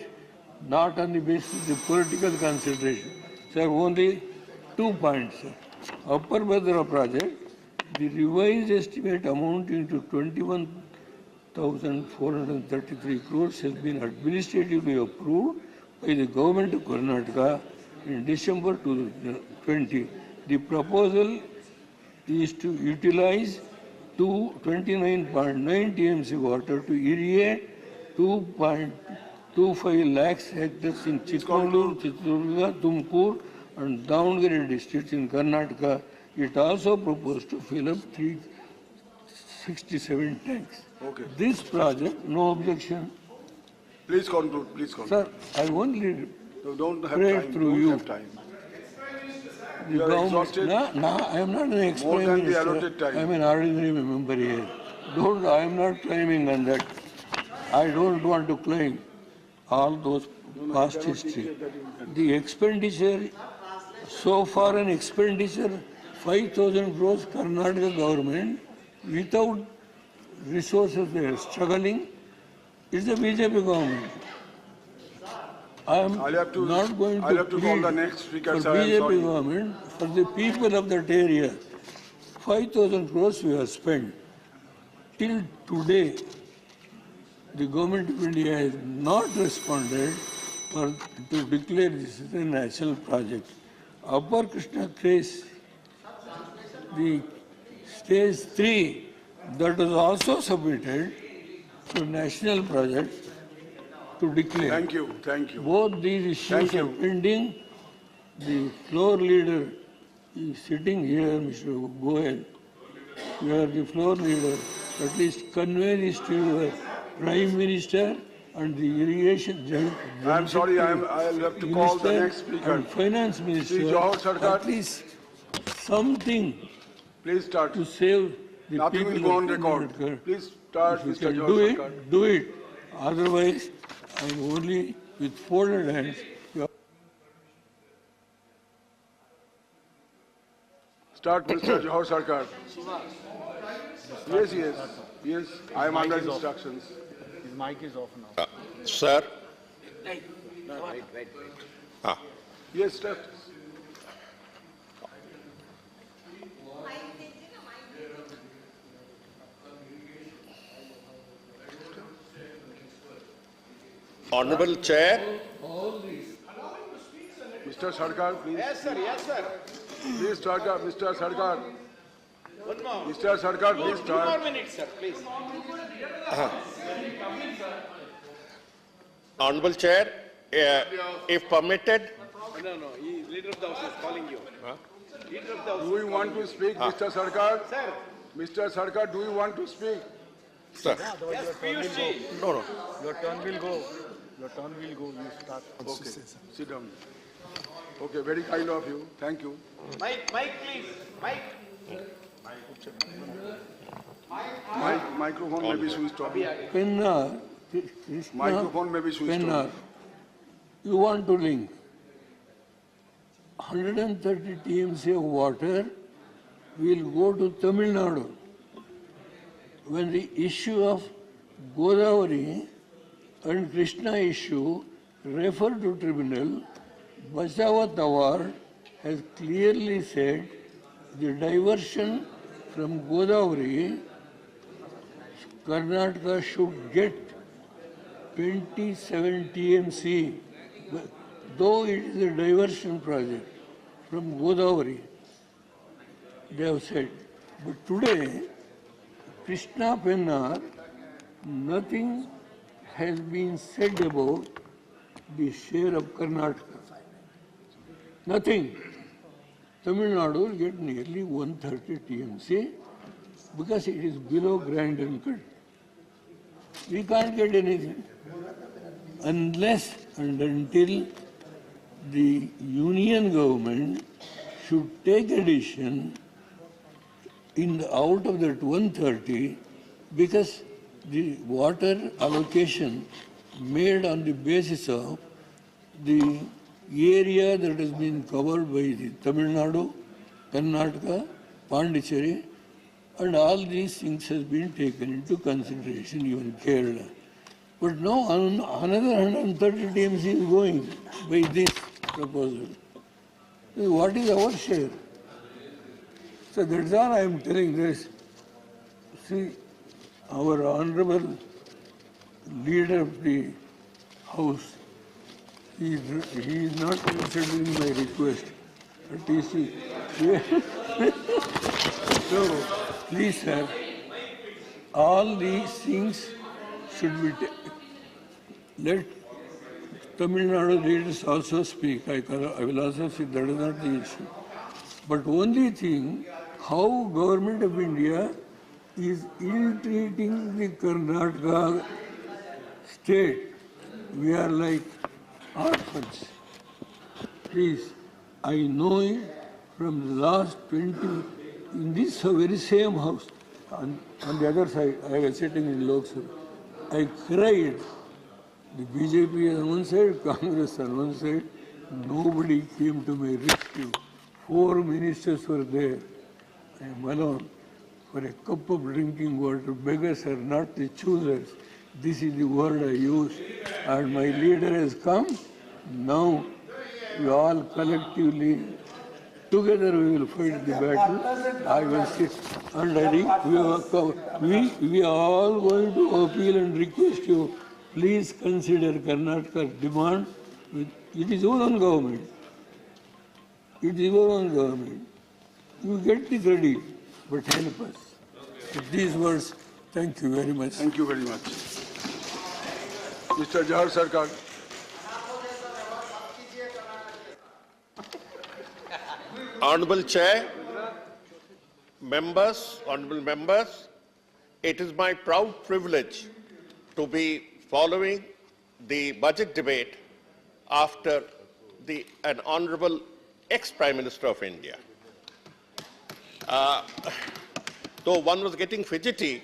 not on the basis of the political consideration. Sir, only 2 points. Sir. Upper Bhadra project, the revised estimate amounting to 21,433 crores has been administratively approved by the government of Karnataka in December 2020. The proposal is to utilize 29.9 TMC water to irrigate 2.25 lakhs hectares in Chikmagalur, Chitradurga, Tumkur and Davangere districts in Karnataka. It also proposed to fill up 367 tanks. Okay. This project, no objection. Please conclude. Sir, I only No, don't have pray time. through Don't you. have time. The You are exhausted? No, I am not an ex-prime More than the minister. allotted time. I am an ordinary member here. I am not claiming on that. I don't want to claim all those past history. The expenditure, so far an expenditure, 5,000 crores Karnataka government, without resources they are struggling. It's the BJP government. I am not going to call the plead next speaker, for sir, I am BJP sorry. government, for the people of that area. 5,000 crores we have spent. Till today, the government of India has not responded to declare this as a national project. Upper Krishna case, the stage 3, that was also submitted to national project to declare. Thank you. Both these issues are pending. The floor leader is sitting here, Mr. Goel. You are the floor leader. At least convey this to your Prime Minister and the irrigation. I am sorry, I'll have to call the next speaker. And Finance Minister. Sri Johar Sarkar. At least something Please start. to save the Nothing people will go on of record. Karnataka. Please start, If you Mr. can Johar Sarkar. do it. Otherwise, I am only with folded hands. Start, Mr. Johar Sarkar. Yes, I am under instructions. His mic is off now. Sir. Yes, start. Honorable Chair. Mr. Sarkar, please. Yes, sir. Please start, Mr. Sarkar. Mr. Sarkar, please start. 2 more minutes, sir, please. Honorable Chair, if permitted. No, leader of the house is calling you. Leader of the house. Do you want to speak, Mr. Sarkar? Sir. Mr. Sarkar, do you want to speak? Sir. Yes, Piyush ji. No. Your turn will go. You start. Okay, sit down. Okay, very kind of you. Thank you. Mic, please. Mic. Microphone may be switched off. Pennar, Microphone may be switched Pennar, off. you want to link 130 TMC of water will go to Tamil Nadu. When the issue of Godavari and Krishna issue referred to tribunal, Bachawat Award has clearly said the diversion from Godavari, Karnataka should get 27 TMC, though it is a diversion project from Godavari, they have said. But today, Krishna Pennar, nothing has been said about the share of Karnataka. Nothing. Tamil Nadu will get nearly 130 TMC because it is below Grand Uncut. We can't get anything unless and until the union government should take a decision out of that 130, because the water allocation made on the basis of the area that has been covered by the Tamil Nadu, Karnataka, Pondicherry, and all these things has been taken into consideration, even Kerala. But now another 130 TMC is going by this proposal. What is our share? So that's all I am telling this. See, our honorable leader of the House, he is not considering my request. So, please, sir, all these things should be let Tamil Nadu leaders also speak. I will also say that is not the issue. But only thing, how government of India is ill-treating the Karnataka state. We are like orphans. Please, I know it from the last 20, in this very same house, on the other side, I was sitting in Lok Sabha. I cried. The BJP on one side, Congress on one side, nobody came to my rescue. 4 ministers were there. I am alone. For a cup of drinking water, beggars are not the choosers. This is the word I use. And my leader has come. Now, we all collectively, together we will fight the battle. I will sit. And I think we are all going to appeal and request you, please consider Karnataka's demand. It is your own government. It is your own government. You get the credit, but help us. With these words, thank you very much. Thank you very much. Mr. Jahar Sarkar. Honorable Chair, honorable members, it is my proud privilege to be following the budget debate after an honorable ex-Prime Minister of India. Though one was getting fidgety,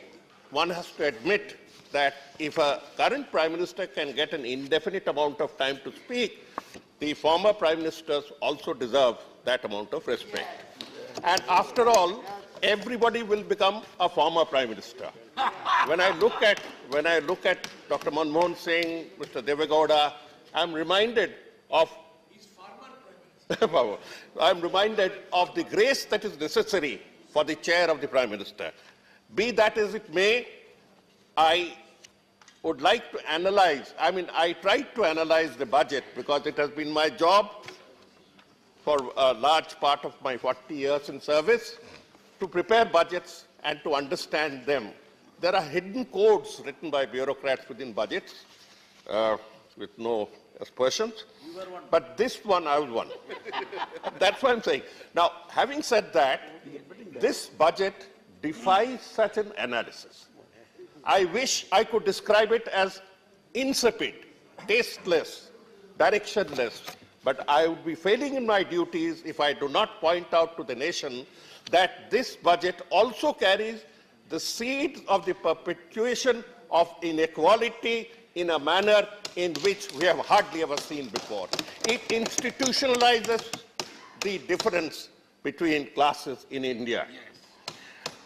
one has to admit that if a current Prime Minister can get an indefinite amount of time to speak, the former Prime Ministers also deserve that amount of respect. And after all, everybody will become a former Prime Minister. When I look at Dr. Manmohan Singh, Mr. Devegowda, I'm reminded of I'm reminded of the grace that is necessary for the chair of the Prime Minister. Be that as it may, I would like to analyze, I tried to analyze the budget because it has been my job for a large part of my 40 years in service to prepare budgets and to understand them. There are hidden codes written by bureaucrats within budgets with no aspersions. But this one, I was one. That's what I'm saying. Now, having said that, this budget defies such an analysis. I wish I could describe it as insipid, tasteless, directionless, but I would be failing in my duties if I do not point out to the nation that this budget also carries the seeds of the perpetuation of inequality in a manner in which we have hardly ever seen before. It institutionalizes the difference between classes in India.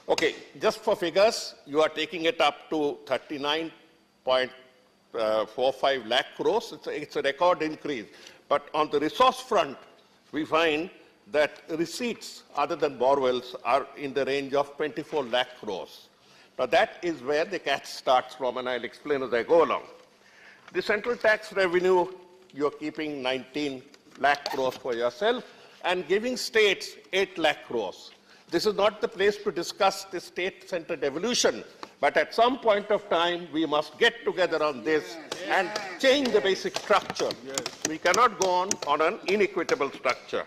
Okay, just for figures, you are taking it up to 39.45 lakh crores. It's a record increase. But on the resource front, we find that receipts other than borrowals are in the range of 24 lakh crores. Now that is where the catch starts from, and I'll explain as I go along. The central tax revenue, you're keeping 19 lakh crores for yourself and giving states 8 lakh crores. This is not the place to discuss the state-centered devolution, but at some point of time, we must get together on this and change the basic structure. We cannot go on an inequitable structure.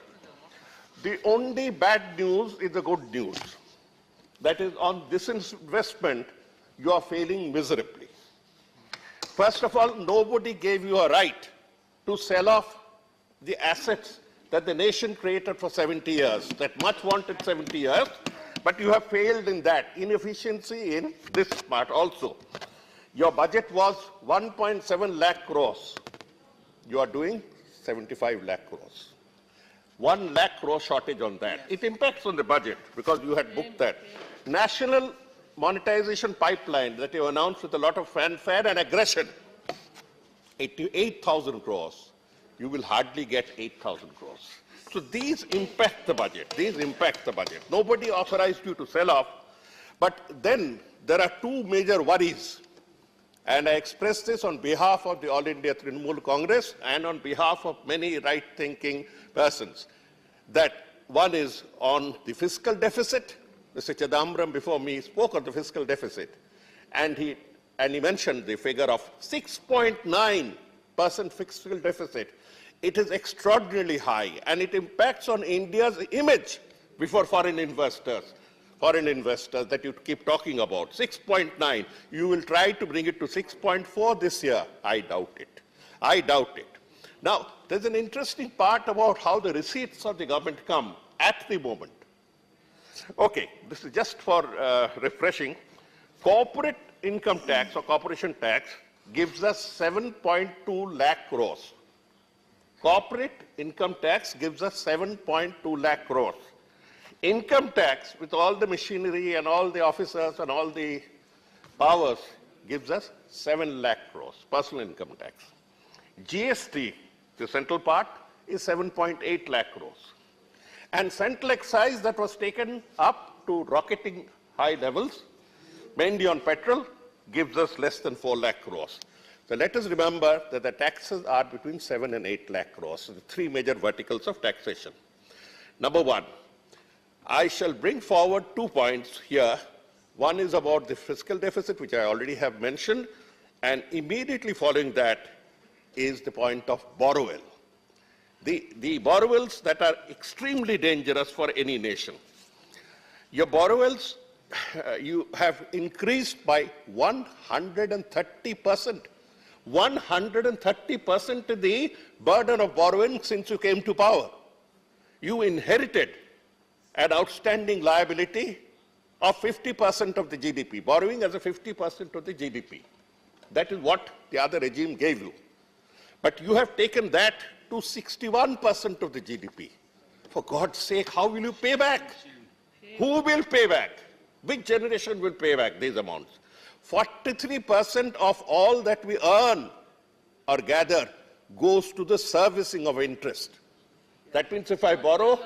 The only bad news is the good news. That is, on this investment, you are failing miserably. First of all, nobody gave you a right to sell off the assets that the nation created for 70 years, that much wanted 70 years, but you have failed in that. Inefficiency in this part also. Your budget was 1.7 lakh crores. You are doing 75 lakh crores. 1 lakh crore shortage on that. It impacts on the budget because you had booked that. National monetization pipeline that you announced with a lot of fanfare and aggression, 8,000 crores. You will hardly get 8,000 crores. So these impact the budget. These impact the budget. Nobody authorized you to sell off. But then there are two major worries. And I express this on behalf of the All India Trinamool Congress and on behalf of many right-thinking persons. That one is on the fiscal deficit. Mr. Chidambaram before me spoke of the fiscal deficit. And he mentioned the figure of 6.9% fiscal deficit. It is extraordinarily high, and it impacts on India's image before foreign investors that you keep talking about. 6.9. You will try to bring it to 6.4 this year. I doubt it. I doubt it. Now, there's an interesting part about how the receipts of the government come at the moment. Okay, this is just for refreshing. Corporate income tax or corporation tax gives us 7.2 lakh crores. Corporate income tax gives us 7.2 lakh crores. Income tax, with all the machinery and all the officers and all the powers, gives us 7 lakh crores, personal income tax. GST, the central part, is 7.8 lakh crores. And central excise that was taken up to rocketing high levels, mainly on petrol, gives us less than 4 lakh crores. So let us remember that the taxes are between 7 and 8 lakh crores, so the three major verticals of taxation. Number one, I shall bring forward 2 points here. One is about the fiscal deficit, which I already have mentioned, and immediately following that is the point of borrowal. The borrowals that are extremely dangerous for any nation. Your borrowals, you have increased by 130%. 130% the burden of borrowing since you came to power. You inherited an outstanding liability of 50% of the GDP, borrowing as a 50% of the GDP. That is what the other regime gave you. But you have taken that to 61% of the GDP. For God's sake, how will you pay back? Who will pay back? Which generation will pay back these amounts? 43% of all that we earn or gather goes to the servicing of interest. That means if I borrow,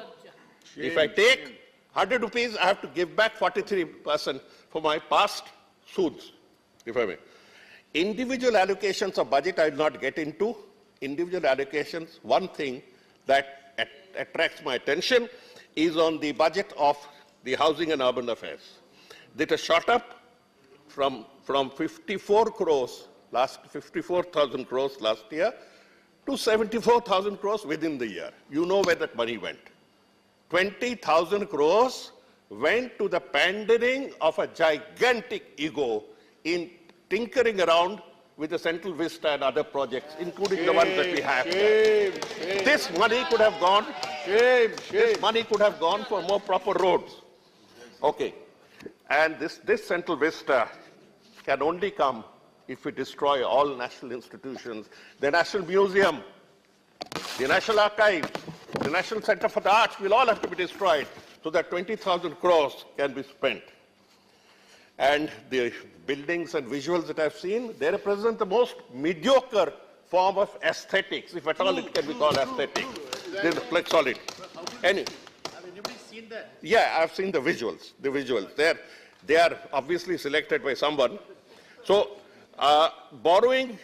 if I take 100 rupees, I have to give back 43% for my past suits, if I may. Individual allocations of budget I will not get into. Individual allocations, one thing that attracts my attention is on the budget of the housing and urban affairs. That has shot up from 54,000 crores last year to 74,000 crores within the year. You know where that money went. 20,000 crores went to the pandering of a gigantic ego in tinkering around with the Central Vista and other projects, including the ones that we have. This money could have gone. This money could have gone for more proper roads. Okay. And this Central Vista can only come if we destroy all national institutions, the National Museum, the National Archives, The National Center for the Arts will all have to be destroyed so that 20,000 crores can be spent. And the buildings and visuals that I've seen, they represent the most mediocre form of aesthetics, if at all it can be called aesthetic. They look solid. Anyway. Have anybody seen that? Yeah, I've seen the visuals. The visuals. They are obviously selected by someone. So, borrowing,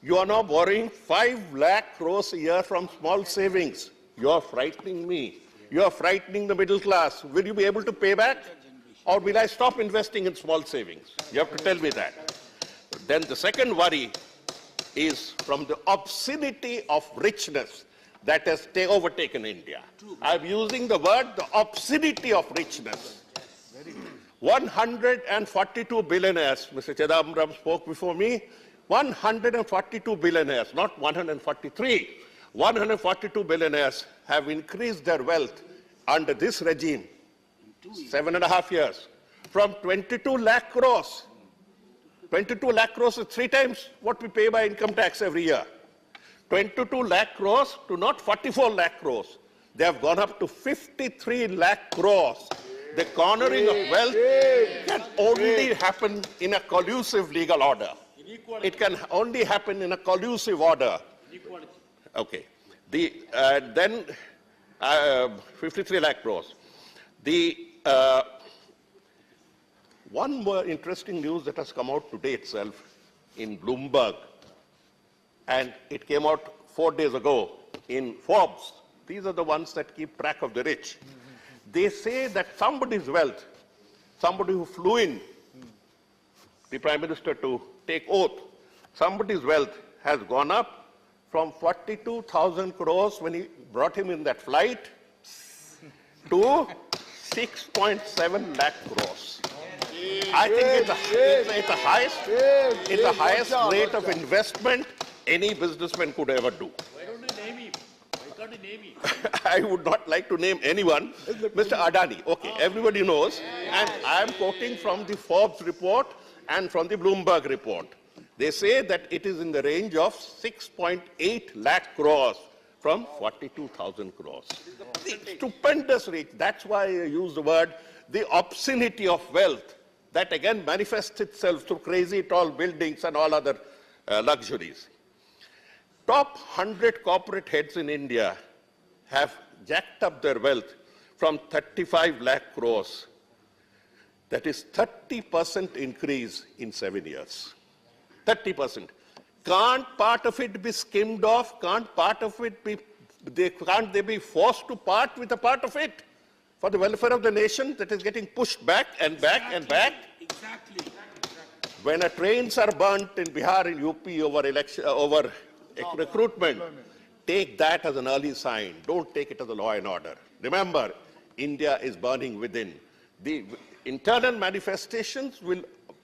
you are now borrowing 5 lakh crores a year from small savings. You are frightening me. You are frightening the middle class. Will you be able to pay back? Or will I stop investing in small savings? You have to tell me that. Then the second worry is from the obscenity of richness that has overtaken India. I'm using the word the obscenity of richness. 142 billionaires, Mr. Chidambaram spoke before me, 142 billionaires, not 143. 142 billionaires have increased their wealth under this regime, 7.5 years, from 22 lakh crores. 22 lakh crores is 3 times what we pay by income tax every year. 22 lakh crores to not 44 lakh crores. They have gone up to 53 lakh crores. The cornering of wealth can only happen in a collusive legal order. It can only happen in a collusive order. Okay. Then 53 lakh crores. One more interesting news that has come out today itself in Bloomberg, and it came out 4 days ago in Forbes. These are the ones that keep track of the rich. They say that somebody's wealth, somebody who flew in, the Prime Minister to take oath, somebody's wealth has gone up from 42,000 crores when he brought him in that flight to 6.7 lakh crores. I think it's the highest rate of investment any businessman could ever do. Why don't you name him? Why can't you name him? I would not like to name anyone. Mr. Adani, okay, everybody knows. And I am quoting from the Forbes report and from the Bloomberg report. They say that it is in the range of 6.8 lakh crores from 42,000 crores. Stupendous rate. That's why I use the word the obscenity of wealth that again manifests itself through crazy tall buildings and all other luxuries. Top 100 corporate heads in India have jacked up their wealth from 35 lakh crores. That is 30% increase in 7 years. 30%. Can't part of it be skimmed off? Can't part of it be, can't they be forced to part with a part of it for the welfare of the nation that is getting pushed back and back and back? Exactly. When trains are burnt in Bihar and UP over recruitment, take that as an early sign. Don't take it as a law and order. Remember, India is burning within. The internal manifestations will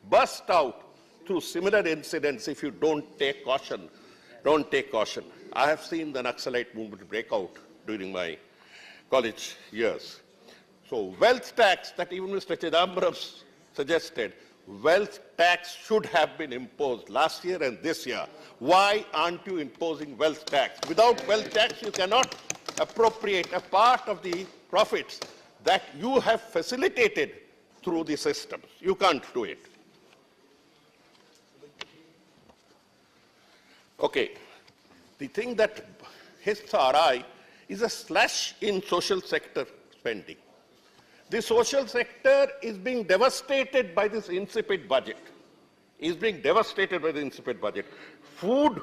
burst out through similar incidents if you don't take caution. Don't take caution. I have seen the Naxalite movement break out during my college years. So wealth tax that even Mr. Chidambaram suggested, wealth tax should have been imposed last year and this year. Why aren't you imposing wealth tax? Without wealth tax, you cannot appropriate a part of the profits that you have facilitated through the systems. You can't do it. Okay. The thing that hits our eye is a slash in social sector spending. The social sector is being devastated by this insipid budget. Is being devastated by the insipid budget. Food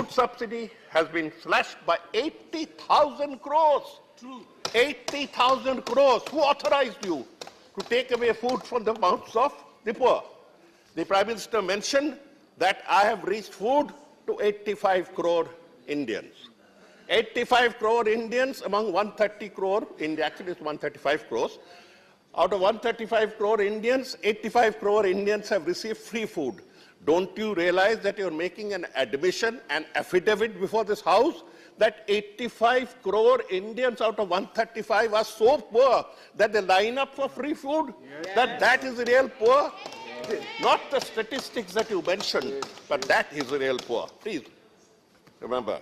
subsidy has been slashed by 80,000 crores. True. 80,000 crores. Who authorized you to take away food from the mouths of the poor? The Prime Minister mentioned that I have reached food to 85 crore Indians. 85 crore Indians among 130 crore, actually it's 135 crores. Out of 135 crore Indians, 85 crore Indians have received free food. Don't you realize that you're making an admission, an affidavit before this House that 85 crore Indians out of 135 are so poor that they line up for free food? Yes. That is the real poor? Not the statistics that you mentioned, but that is the real poor. Please remember,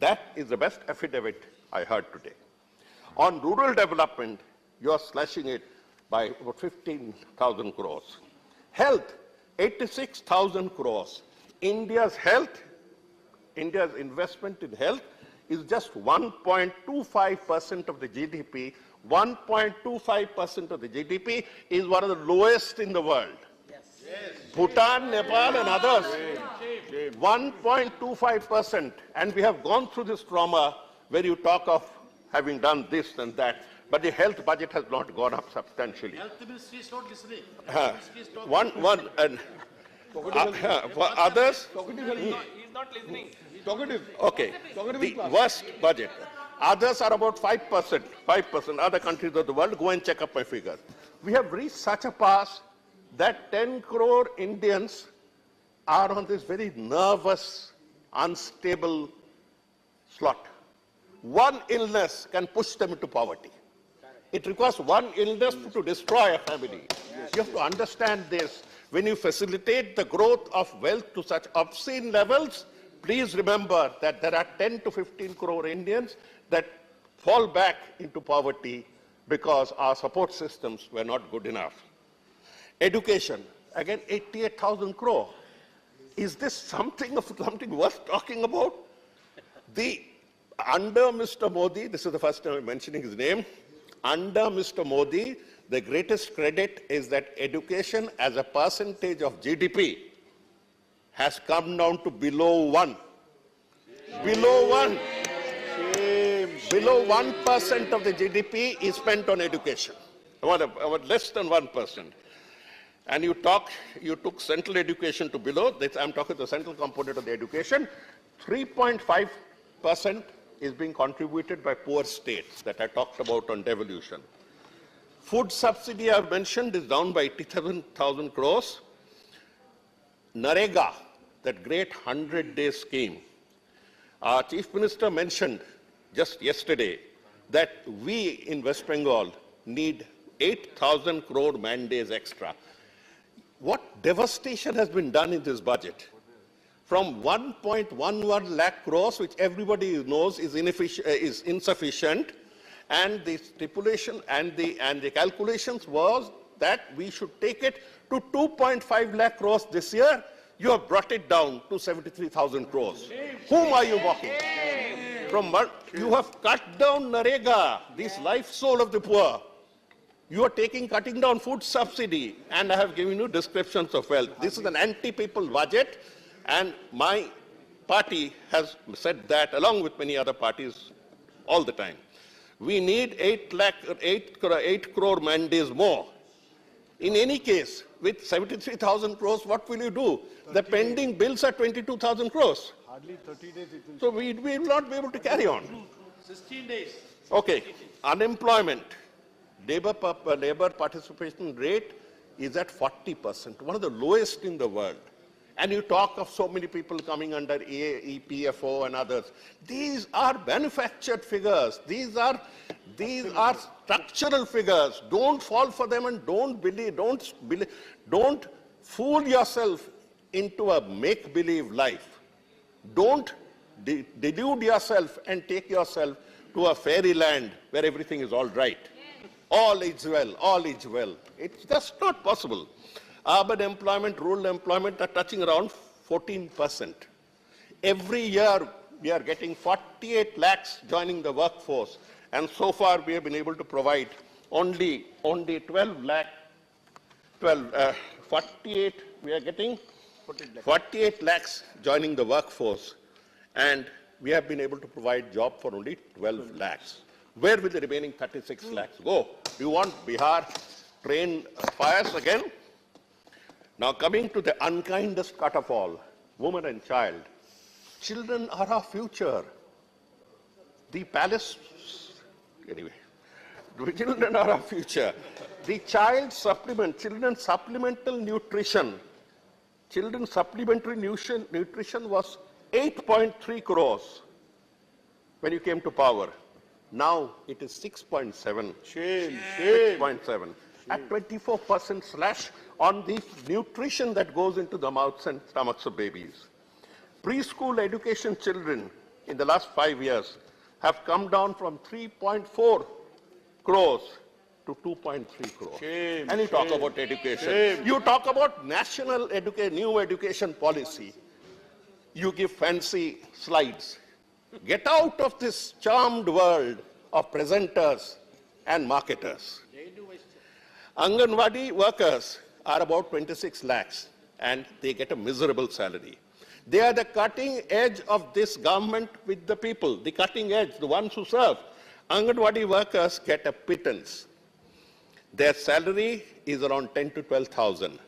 That is the best affidavit I heard today. On rural development, you are slashing it by about 15,000 crores. Health, 86,000 crores. India's investment in health is just 1.25% of the GDP. 1.25% of the GDP is one of the lowest in the world. Bhutan, Nepal and others, 1.25%. And we have gone through this trauma where you talk of having done this and that, but the health budget has not gone up substantially. Health ministry is not listening. For others, He's not listening. okay, the worst budget. Others are about 5%, 5%. Other countries of the world, go and check up my figures. We have reached such a pass that 10 crore Indians are on this very nervous, unstable slot. One illness can push them into poverty. It requires one illness to destroy a family. You have to understand this. When you facilitate the growth of wealth to such obscene levels, please remember that there are 10 to 15 crore Indians that fall back into poverty because our support systems were not good enough. Education, again 88,000 crore. Is this something worth talking about? Under Mr. Modi, this is the first time I'm mentioning his name, under Mr. Modi, the greatest credit is that education as a percentage of GDP has come down to below 1. Below 1. Below 1% of the GDP is spent on education. About less than 1%. And you took central education to below, I'm talking the central component of the education, 3.5% is being contributed by poor states that I talked about on devolution. Food subsidy I've mentioned is down by 87,000 crores. Narendra, that great 100-day scheme. Our Chief Minister mentioned just yesterday that we in West Bengal need 8,000 crore man-days extra. What devastation has been done in this budget? From 1.11 lakh crores, which everybody knows is insufficient, and the stipulation and the calculations was that we should take it to 2.5 lakh crores this year. You have brought it down to 73,000 crores. Whom are you mocking? You have cut down Narendra, this life soul of the poor. You are cutting down food subsidy, and I have given you descriptions of wealth. This is an anti-people budget, and my party has said that, along with many other parties, all the time. We need 8 crore man-days more. In any case, with 73,000 crores, what will you do? The pending bills are 22,000 crores. Hardly 30 days it will. So we will not be able to carry on. 16 days. Okay, unemployment. Labor participation rate is at 40%, one of the lowest in the world. And you talk of so many people coming under EPFO and others. These are manufactured figures. These are structural figures. Don't fall for them and don't fool yourself into a make-believe life. Don't delude yourself and take yourself to a fairyland where everything is all right. All is well, all is well. It's just not possible. Urban employment, rural employment are touching around 14%. Every year, we are getting 48 lakhs joining the workforce. And so far, we have been able to provide only 12 lakh, 48, we are getting 48 lakhs joining the workforce. And we have been able to provide job for only 12 lakhs. Where will the remaining 36 lakhs go? Do you want Bihar train fires again? Now coming to the unkindest cut of all, woman and child. Children are our future. The palace, anyway, the children are our future. The child supplement, children's supplemental nutrition, children's supplementary nutrition was 8.3 crores when you came to power. Now it is 6.7. Shame. 6.7. At 24% slash on the nutrition that goes into the mouths and stomachs of babies. Preschool education children, in the last 5 years have come down from 3.4 crores to 2.3 crores. And you talk about education. You talk about national new education policy. You give fancy slides. Get out of this charmed world of presenters and marketers. Anganwadi workers are about 26 lakhs and they get a miserable salary. They are the cutting edge of this government with the people, the cutting edge, the ones who serve. Anganwadi workers get a pittance. Their salary is around 10 to 12,000.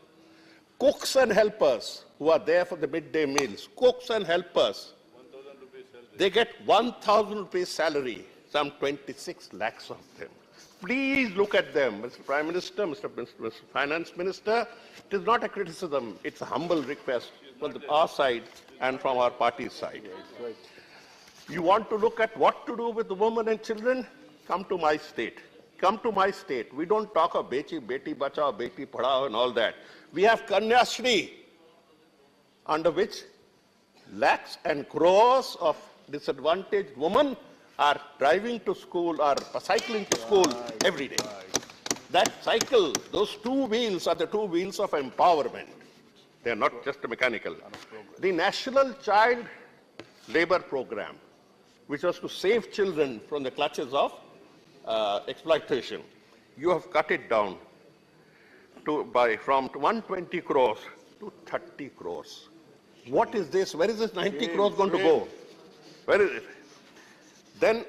Cooks and helpers who are there for the midday meals, cooks and helpers, they get 1,000 rupees salary, some 26 lakhs of them. Please look at them. Mr. Prime Minister, Mr. Finance Minister, it is not a criticism, it's a humble request from our side and from our party's side. You want to look at what to do with the women and children? Come to my state. Come to my state. We don't talk of Beti Bachao, Beti Padhao and all that. We have Kanyashri, under which lakhs and crores of disadvantaged women are driving to school or cycling to school every day. That cycle, those two wheels are the two wheels of empowerment. They are not just mechanical. The National Child Labor Program, which was to save children from the clutches of exploitation, you have cut it down from 120 crores to 30 crores. What is this? Where is this 90 crores going to go? Where is it? Then,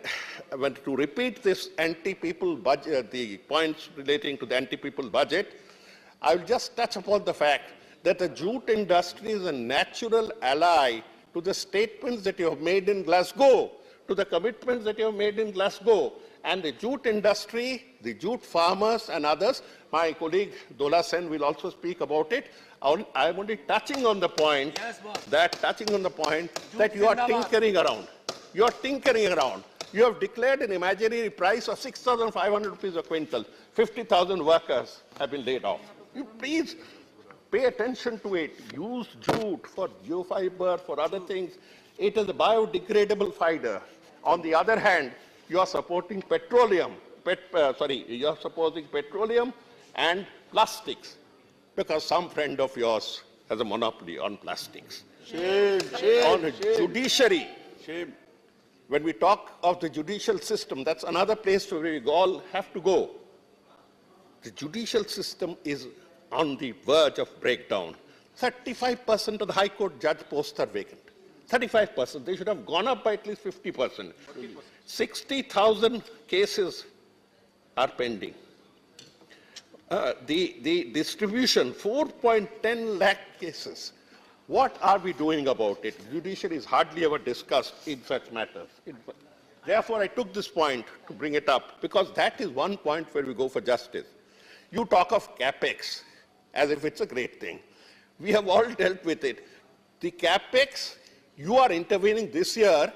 to repeat this anti-people budget, the points relating to the anti-people budget, I will just touch upon the fact that the jute industry is a natural ally to the statements that you have made in Glasgow, to the commitments that you have made in Glasgow. And the jute industry, the jute farmers and others, my colleague Dola Sen will also speak about it. I am only touching on the point that you are tinkering around. You are tinkering around. You have declared an imaginary price of 6,500 rupees a quintal. 50,000 workers have been laid off. You please pay attention to it. Use jute for geofiber, for other things. It is a biodegradable fiber. On the other hand, you are supporting petroleum. You are supporting petroleum and plastics because some friend of yours has a monopoly on plastics. On judiciary. When we talk of the judicial system, that's another place where we all have to go. The judicial system is on the verge of breakdown. 35% of the High Court judge posts are vacant. 35%. They should have gone up by at least 50%. 60,000 cases are pending. The distribution, 4.10 lakh cases. What are we doing about it? Judiciary is hardly ever discussed in such matters. Therefore, I took this point to bring it up, because that is one point where we go for justice. You talk of CapEx as if it's a great thing. We have all dealt with it. The CapEx, you are intervening this year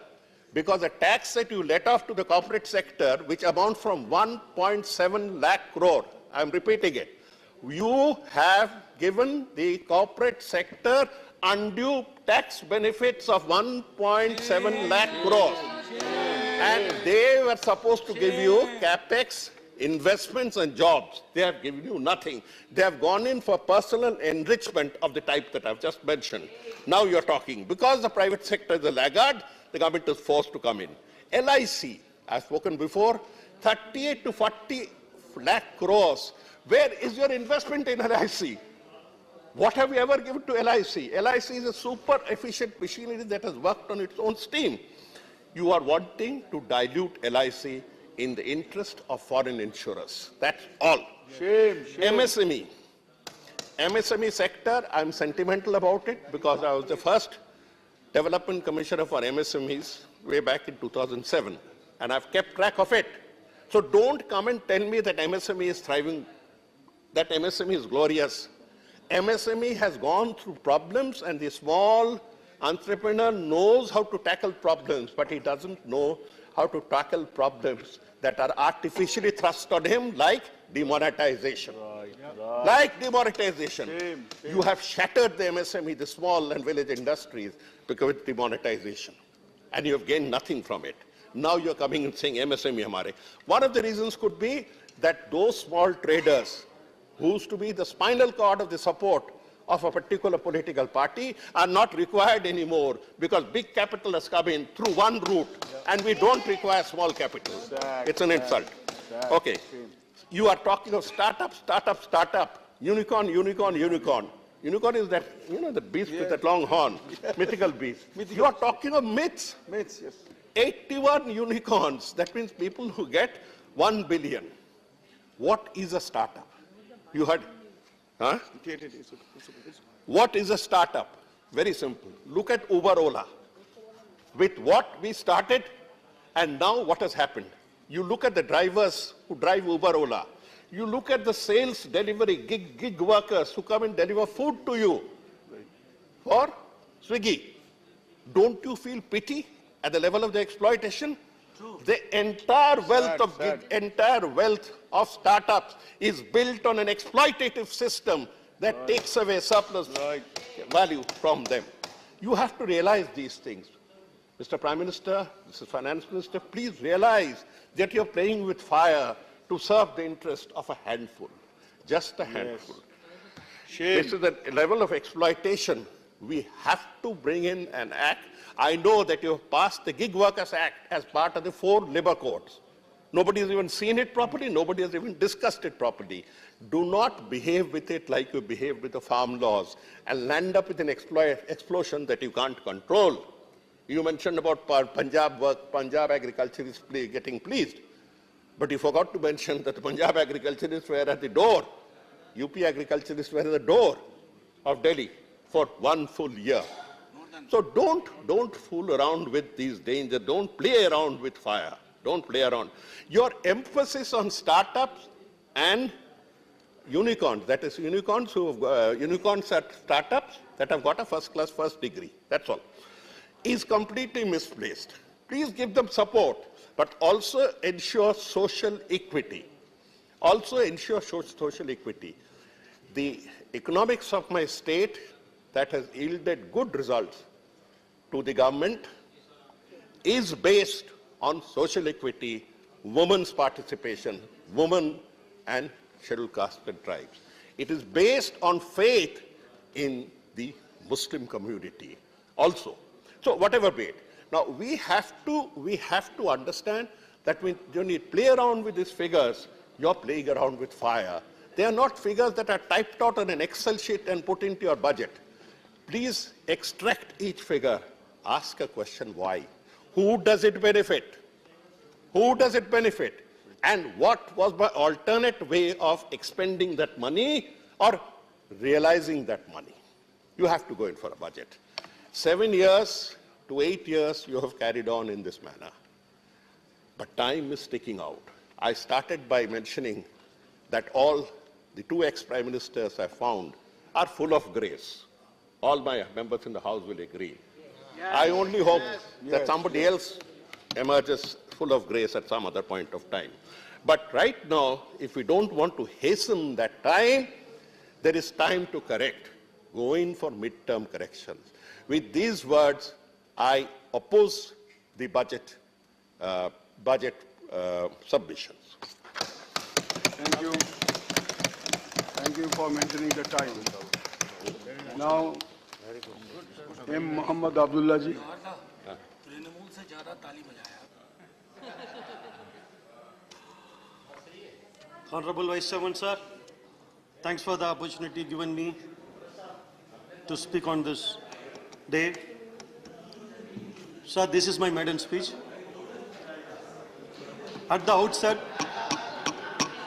because the tax that you let off to the corporate sector, which amounts from 1.7 lakh crore, I'm repeating it, you have given the corporate sector undue tax benefits of 1.7 lakh crores. And they were supposed to give you CapEx, investments and jobs. They have given you nothing. They have gone in for personal enrichment of the type that I've just mentioned. Now you're talking. Because the private sector is a laggard, the government is forced to come in. LIC, I've spoken before, 38 to 40 lakh crores. Where is your investment in LIC? What have you ever given to LIC? LIC is a super efficient machinery that has worked on its own steam. You are wanting to dilute LIC in the interest of foreign insurers. That's all. Shame. MSME. MSME sector, I'm sentimental about it because I was the first development commissioner for MSMEs way back in 2007, and I've kept track of it. So don't come and tell me that MSME is thriving, that MSME is glorious. MSME has gone through problems, and the small entrepreneur knows how to tackle problems, but he doesn't know how to tackle problems that are artificially thrust on him, like demonetization. Like demonetization. You have shattered the MSME, the small and village industries, because of demonetization. and you have gained nothing from it. Now you're coming and saying MSME hamare. One of the reasons could be that those small traders who used to be the spinal cord of the support of a particular political party are not required anymore because big capital has come in through one route and we don't require small capital. It's an insult. Okay. You are talking of startup, unicorn. Unicorn is that, the beast with that long horn, mythical beast. You are talking of myths. Myths, yes. 81 unicorns, that means people who get 1 billion. What is a startup? You heard? Huh? What is a startup? Very simple. Look at Uber Ola. With what we started and now what has happened. You look at the drivers who drive Uber Ola. You look at the sales delivery, gig workers who come and deliver food to you for Swiggy. Don't you feel pity at the level of the exploitation? True. The entire wealth of startups is built on an exploitative system that takes away surplus value from them. You have to realize these things. Mr. Prime Minister, Mr. Finance Minister, please realize that you're playing with fire to serve the interest of a handful, just a handful. This is the level of exploitation. We have to bring in an act. I know that you have passed the Gig Workers Act as part of the 4 labor codes. Nobody has even seen it properly. Nobody has even discussed it properly. Do not behave with it like you behave with the farm laws and land up with an explosion that you can't control. You mentioned about Punjab agriculture is getting pleased. But you forgot to mention that the Punjab agriculturists were at the door. UP agriculturists were at the door of Delhi for 1 full year. So don't fool around with these dangers. Don't play around with fire. Don't play around. Your emphasis on startups and unicorns, that is unicorns at startups that have got a first-class first degree, that's all, is completely misplaced. Please give them support, but also ensure social equity. Also ensure social equity. The economics of my state that has yielded good results to the government is based on social equity, women's participation, women and scheduled castes and tribes. It is based on faith in the Muslim community also. So whatever be it. Now we have to understand that when you play around with these figures, you're playing around with fire. They are not figures that are typed out on an Excel sheet and put into your budget. Please extract each figure. Ask a question, why? Who does it benefit? Who does it benefit? And what was my alternate way of expending that money or realizing that money? You have to go in for a budget. 7 years to 8 years you have carried on in this manner. But time is ticking out. I started by mentioning that all the 2 ex-prime ministers I found are full of grace. All my members in the House will agree. Yes. I only hope that somebody else emerges full of grace at some other point of time. But right now, if we don't want to hasten that time, there is time to correct. Go in for midterm corrections. With these words, I oppose the budget submissions. Thank you. Thank you for mentioning the time. Now, M. Muhammad Abdullah ji. Honorable Vice Chairman, sir, thanks for the opportunity given me to speak on this day. Sir, this is my maiden speech. At the outset,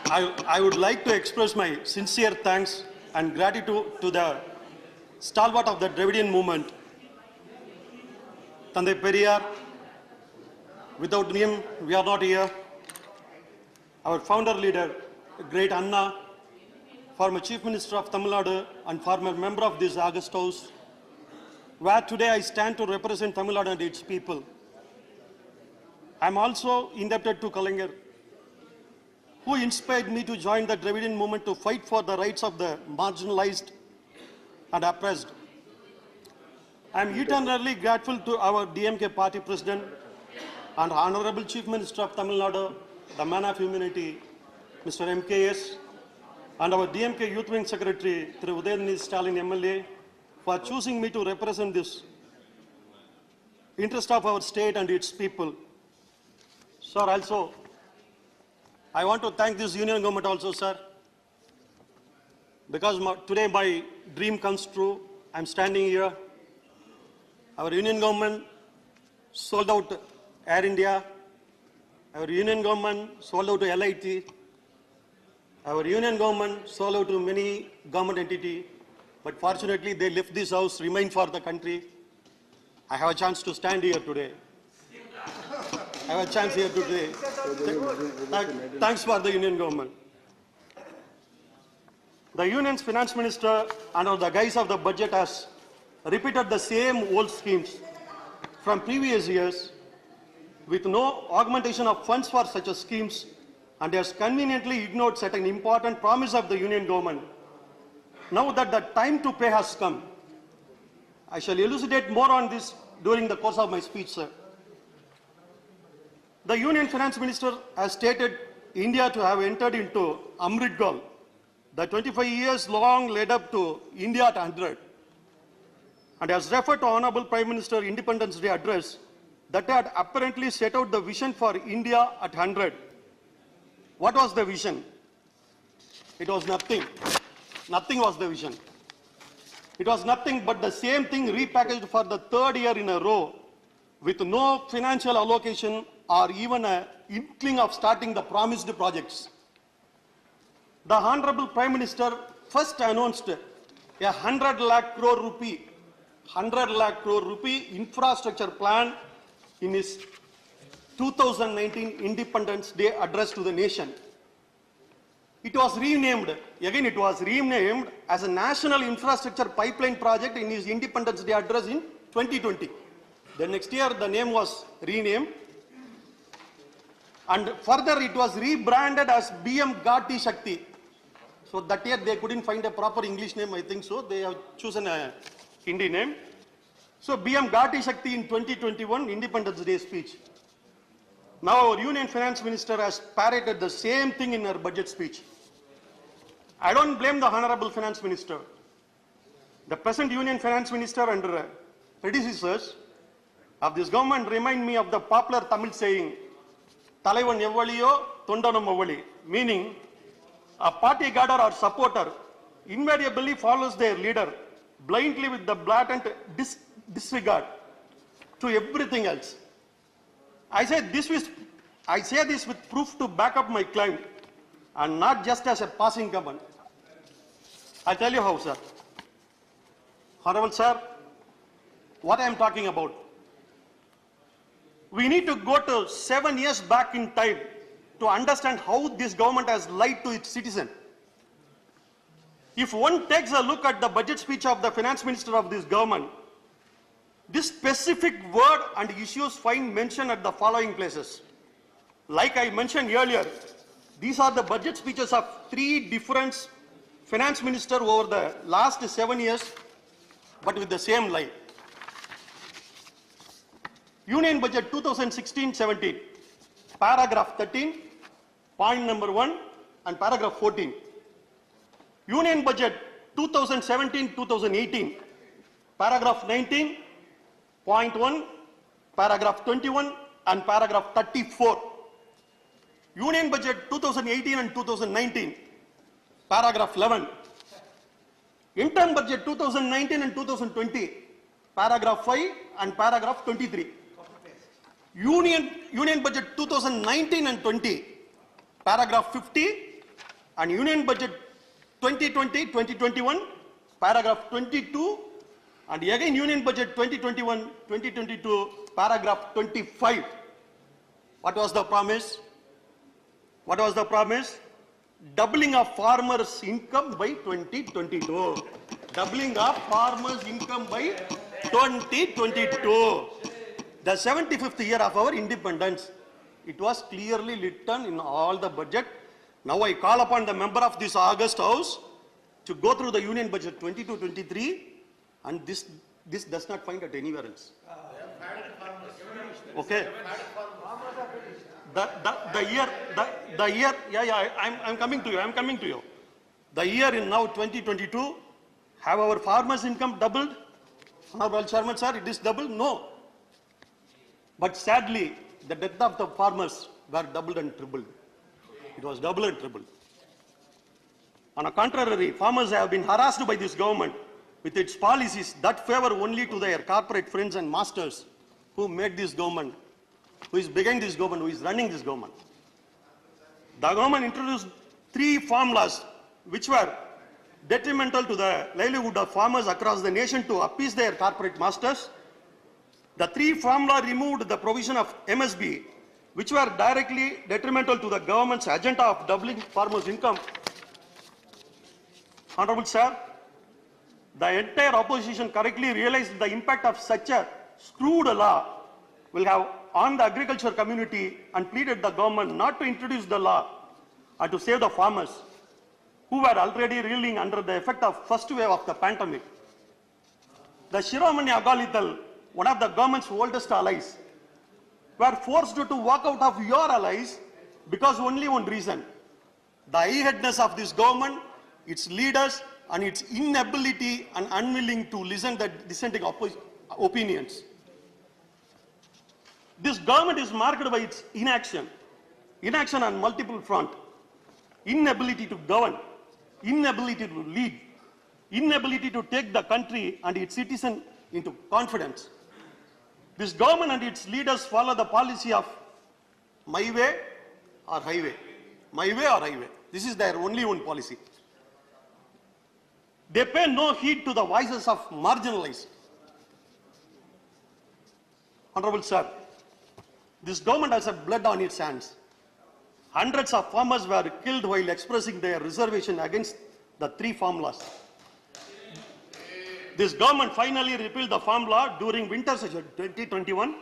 I would like to express my sincere thanks and gratitude to the stalwart of the Dravidian movement, Tandai Periyar. Without him, we are not here. Our founder leader, great Anna, former Chief Minister of Tamil Nadu and former member of this August House, where today I stand to represent Tamil Nadu and its people. I am also indebted to Kalaignar, who inspired me to join the Dravidian movement to fight for the rights of the marginalized and oppressed. I am eternally grateful to our DMK party president and Honorable Chief Minister of Tamil Nadu, the man of humanity, Mr. MKS, and our DMK Youth Wing Secretary, Thiru Udayanithi Stalin MLA, for choosing me to represent this interest of our state and its people. Sir, also, I want to thank this union government also, sir, because today my dream comes true. I'm standing here. Our union government sold out Air India. Our union government sold out to LIT. Our union government sold out to many government entities. But fortunately, they left this house, remain for the country. I have a chance to stand here today. I have a chance here today. Thanks for the union government. The union's finance minister, under the guise of the budget, has repeated the same old schemes from previous years with no augmentation of funds for such schemes, and has conveniently ignored certain important promise of the union government. Now that the time to pay has come, I shall elucidate more on this during the course of my speech, sir. The Union Finance Minister has stated India to have entered into Amrit Gal, the 25 years long led up to India at 100, and has referred to Honorable Prime Minister Independence Day address that had apparently set out the vision for India at 100. What was the vision? It was nothing. Nothing was the vision. It was nothing but the same thing repackaged for the third year in a row with no financial allocation or even an inkling of starting the promised projects. The Honorable Prime Minister first announced a 100 lakh crore rupee infrastructure plan in his 2019 Independence Day address to the nation. It was renamed as a National Infrastructure Pipeline Project in his Independence Day address in 2020. The next year, the name was renamed. And further, it was rebranded as BM Gati Shakti. So that year, they couldn't find a proper English name, I think so. They have chosen a Hindi name. So BM Gati Shakti in 2021 Independence Day speech. Now our Union Finance Minister has parroted the same thing in her budget speech. I don't blame the Honorable Finance Minister. The present Union Finance Minister and predecessors of this government remind me of the popular Tamil saying, Talaivan evvaliyo, Tondanam avvali, meaning a party guarder or supporter invariably follows their leader blindly with the blatant disregard to everything else. I say this with proof to back up my claim, and not just as a passing comment. I'll tell you how, sir. Honorable sir, what I am talking about. We need to go to 7 years back in time to understand how this government has lied to its citizen. If one takes a look at the budget speech of the finance minister of this government, this specific word and issues find mention at the following places. Like I mentioned earlier, these are the budget speeches of 3 different finance ministers over the last 7 years, but with the same lie. Union Budget 2016-17, paragraph 13, point number 1, and paragraph 14. Union Budget 2017-2018, paragraph 19, point 1, paragraph 21, and paragraph 34. Union Budget 2018 and 2019, paragraph 11. Interim Budget 2019 and 2020, paragraph 5 and paragraph 23. Union Budget 2019 and 20, paragraph 50, and Union Budget 2020-2021, paragraph 22, and again Union Budget 2021-2022, paragraph 25. What was the promise? What was the promise? Doubling of farmers' income by 2022. Doubling of farmers' income by 2022. The 75th year of our independence. It was clearly written in all the budget. Now I call upon the member of this August House to go through the Union Budget 22-23, and this does not find at anywhere else. Okay. The year, I'm coming to you. The year in now 2022, have our farmers' income doubled? Honorable Chairman, sir, it is doubled? No. But sadly, the death of the farmers were doubled and tripled. It was double and tripled. On the contrary, farmers have been harassed by this government with its policies that favor only to their corporate friends and masters who made this government, who is behind this government, who is running this government. The government introduced 3 farm laws which were detrimental to the livelihood of farmers across the nation to appease their corporate masters. The 3 farm law removed the provision of MSB, which were directly detrimental to the government's agenda of doubling farmers' income. Honorable Sir, the entire opposition correctly realized the impact of such a screwed law will have on the agriculture community and pleaded the government not to introduce the law and to save the farmers who were already reeling under the effect of first wave of the pandemic. The Shiromani Agalital, one of the government's oldest allies, were forced to walk out of your allies because only one reason: the high-headedness of this government, its leaders, and its inability and unwilling to listen to the dissenting opinions. This government is marked by its inaction on multiple fronts: inability to govern, inability to lead, inability to take the country and its citizens into confidence. This government and its leaders follow the policy of my way or highway. My way or highway. This is their only one policy. They pay no heed to the voices of marginalized. Honorable Sir, this government has a blood on its hands. Hundreds of farmers were killed while expressing their reservation against the 3 farm laws. This government finally repealed the farm law during winter session 2021,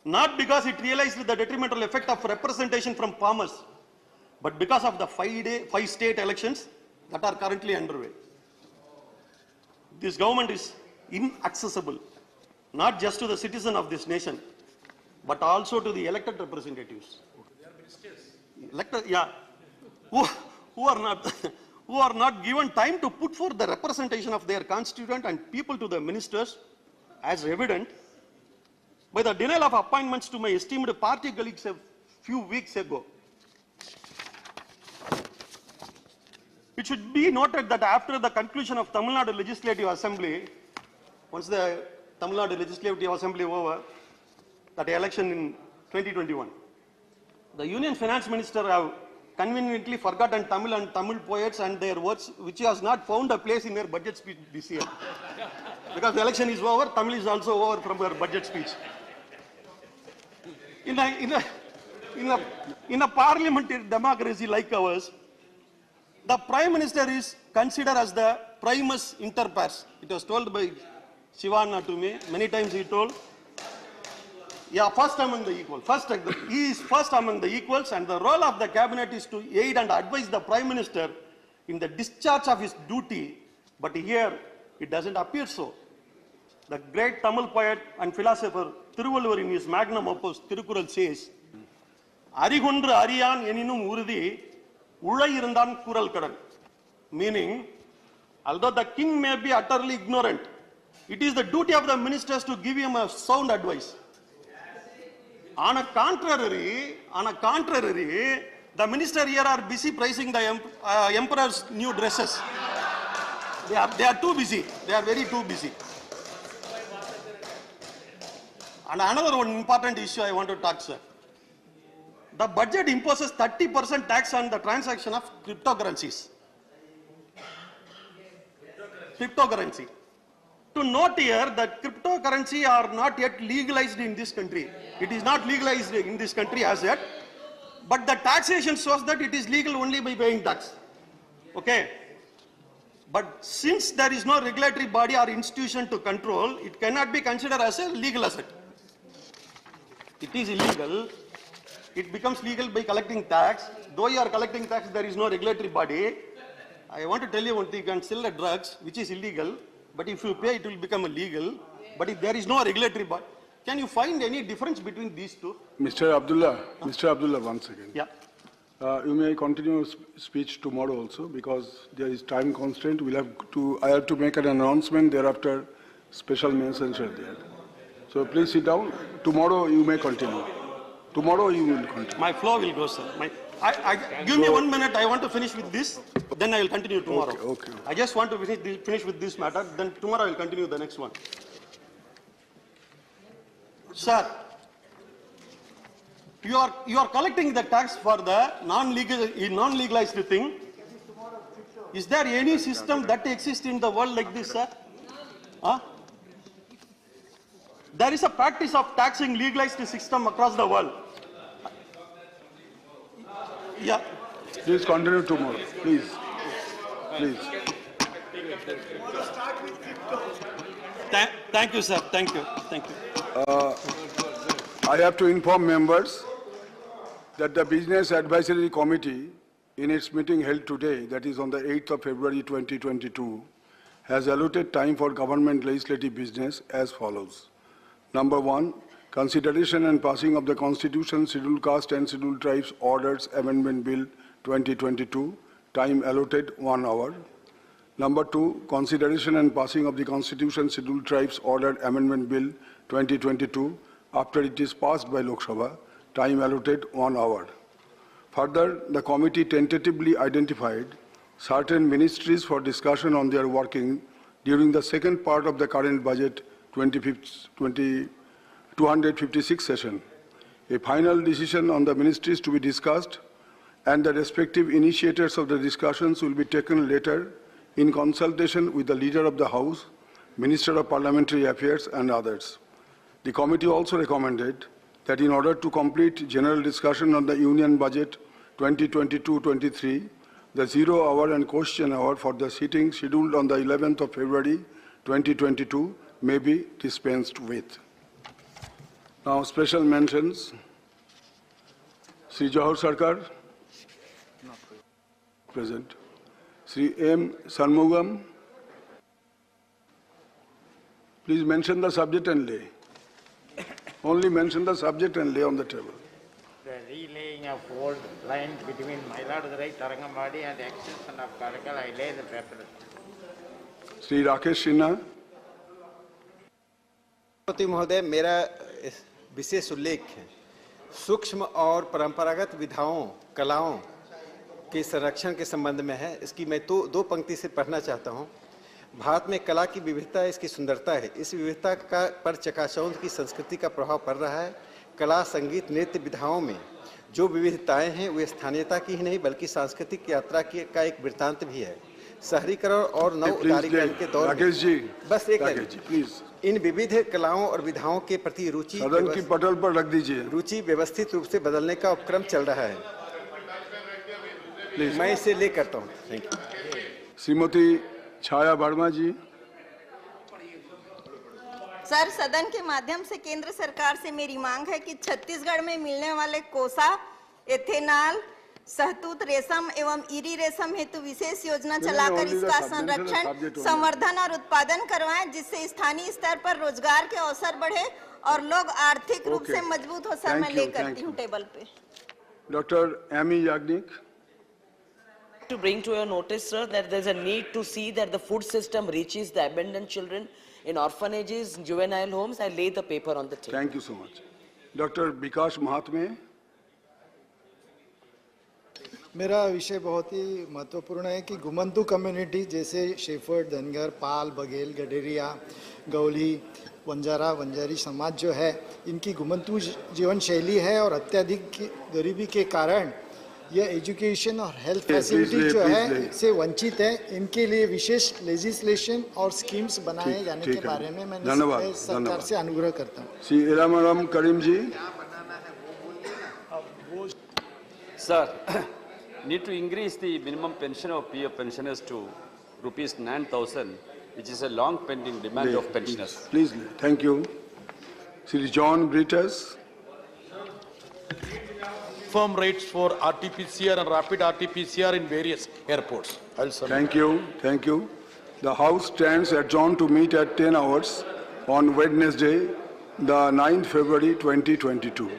not because it realized the detrimental effect of representation from farmers, but because of the 5 state elections that are currently underway. This government is inaccessible, not just to the citizen of this nation, but also to the elected representatives. Elected, yeah, who are not given time to put forth the representation of their constituent and people to the ministers, as evident by the denial of appointments to my esteemed party colleagues a few weeks ago. It should be noted that after the conclusion of Tamil Nadu Legislative Assembly, once the Tamil Nadu Legislative Assembly over, that election in 2021, the Union Finance Minister have conveniently forgotten Tamil and Tamil poets and their words, which has not found a place in their budget speech this year. Because the election is over, Tamil is also over from their budget speech. In a parliamentary democracy like ours, the Prime Minister is considered as the primus inter pares. It was told by Shivana to me, many times he told, yeah, first among the equals. He is first among the equals, and the role of the cabinet is to aid and advise the Prime Minister in the discharge of his duty. But here, it doesn't appear so. The great Tamil poet and philosopher Thiruvalluvar in his magnum opus, Thirukural says, Arigundru Ariyan eninum urudi, Ulai irundan kural kadan. Meaning, although the king may be utterly ignorant, it is the duty of the ministers to give him a sound advice. On a contrary, the minister here are busy praising the emperor's new dresses. They are too busy. They are very too busy. And another one important issue I want to talk, sir. The budget imposes 30% tax on the transaction of cryptocurrencies. Cryptocurrency. To note here that cryptocurrency are not yet legalized in this country. It is not legalized in this country as yet, but the taxation shows that it is legal only by paying tax. Okay? But since there is no regulatory body or institution to control, it cannot be considered as a legal asset. It is illegal. It becomes legal by collecting tax. Though you are collecting tax, there is no regulatory body. I want to tell you one thing, you can sell the drugs, which is illegal, but if you pay, it will become illegal. But if there is no regulatory body, can you find any difference between these two? Mr. Abdullah, once again. Yeah. You may continue speech tomorrow also because there is time constraint. I have to make an announcement. Thereafter, special mentions are there. So please sit down. Tomorrow you may continue. Tomorrow you will continue. My flow will go, sir. Give me 1 minute. I want to finish with this. Then I will continue tomorrow. Okay. I just want to finish with this matter. Then tomorrow I will continue the next one. Sir, you are collecting the tax for the non-legalized thing. Is there any system that exists in the world like this, sir? Huh? There is a practice of taxing legalized system across the world. Yeah. Please continue tomorrow. Please. Thank you, sir. Thank you. I have to inform members that the Business Advisory Committee, in its meeting held today, that is on the 8th of February 2022, has allotted time for government legislative business as follows. Number 1, consideration and passing of the Constitution, Scheduled Caste and Scheduled Tribes Orders Amendment Bill 2022, time allotted 1 hour. Number 2, consideration and passing of the Constitution, Scheduled Tribes Order Amendment Bill 2022, after it is passed by Lok Sabha, time allotted 1 hour. Further, the committee tentatively identified certain ministries for discussion on their working during the second part of the current budget 256 session. A final decision on the ministries to be discussed and the respective initiators of the discussions will be taken later in consultation with the Leader of the House, Minister of Parliamentary Affairs and others. The committee also recommended that in order to complete general discussion on the Union Budget 2022-23, the 0 hour and question hour for the sitting scheduled on the 11th of February 2022 may be dispensed with. Now, special mentions. Sri Johar Sarkar, present. Sri M. Shanmugam, please mention the subject and lay. Only mention the subject and lay on the table. The relaying of old lines between Mailadurai, Tarangamadi and the extension of Karakal, I lay the paper. Sri Rakesh Sinha. महोदय, मेरा विशेष उल्लेख है सूक्ष्म और परंपरागत विधाओं कलाओं के संरक्षण के संबंध में है। इसकी मैं दो पंक्ति से पढ़ना चाहता हूँ। भारत में कला की विविधता इसकी सुंदरता है। इस विविधता का पर चकाचौंध की संस्कृति का प्रभाव पड़ रहा है। कला, संगीत, नृत्य विधाओं में जो विविधताएं हैं वे स्थानीयता की ही नहीं बल्कि सांस्कृतिक यात्रा का एक वृत्तांत भी है। शहरीकरण और नव उदारीकरण के दौर में बस एक प्लीज इन विविध कलाओं और विधाओं के प्रति रुचि सदन की पटल पर रख दीजिए। रुचि व्यवस्थित रूप से बदलने का उपक्रम चल रहा है। मैं इसे ले करता हूँ। Thank you. Shrimati Chhaya Verma ji. Sir, सदन के माध्यम से केंद्र सरकार से मेरी मांग है कि छत्तीसगढ़ में मिलने वाले कोसा, एथेनॉल, सहतूत रेशम एवं इरी रेशम हेतु विशेष योजना चलाकर इसका संरक्षण, संवर्धन और उत्पादन करवाएं, जिससे स्थानीय स्तर पर रोजगार के अवसर बढ़े और लोग आर्थिक रूप से मजबूत हो। सर, मैं ले करती हूँ टेबल पे। Doctor Amy Yagnik. To bring to your notice, sir, that there is a need to see that the food system reaches the abandoned children in orphanages, juvenile homes. I lay the paper on the table. Thank you so much. Dr. Bikash Mahatme. मेरा विषय बहुत ही महत्वपूर्ण है कि घुमंतू community जैसे shepherd, Dhangar, पाल, बघेल, गडेरिया, गौली, वंजारा, वंजारी समाज जो है, इनकी घुमंतू जीवन शैली है और अत्यधिक गरीबी के कारण यह एजुकेशन और हेल्थ फैसिलिटी जो है से वंचित है। इनके लिए विशेष लेजिस्लेशन और स्कीम्स बनाए जाने के बारे में मैं सरकार से अनुरोध करता हूँ। श्री इराम करीम जी। Sir, need to increase the minimum pension of PF pensioners to rupees 9,000, which is a long pending demand of pensioners. Please, thank you. Sri John Britas. Firm rates for RT-PCR and rapid RT-PCR in various airports. Thank you. Thank you. The House stands adjourned to meet at 10 hours on Wednesday, the 9th February 2022.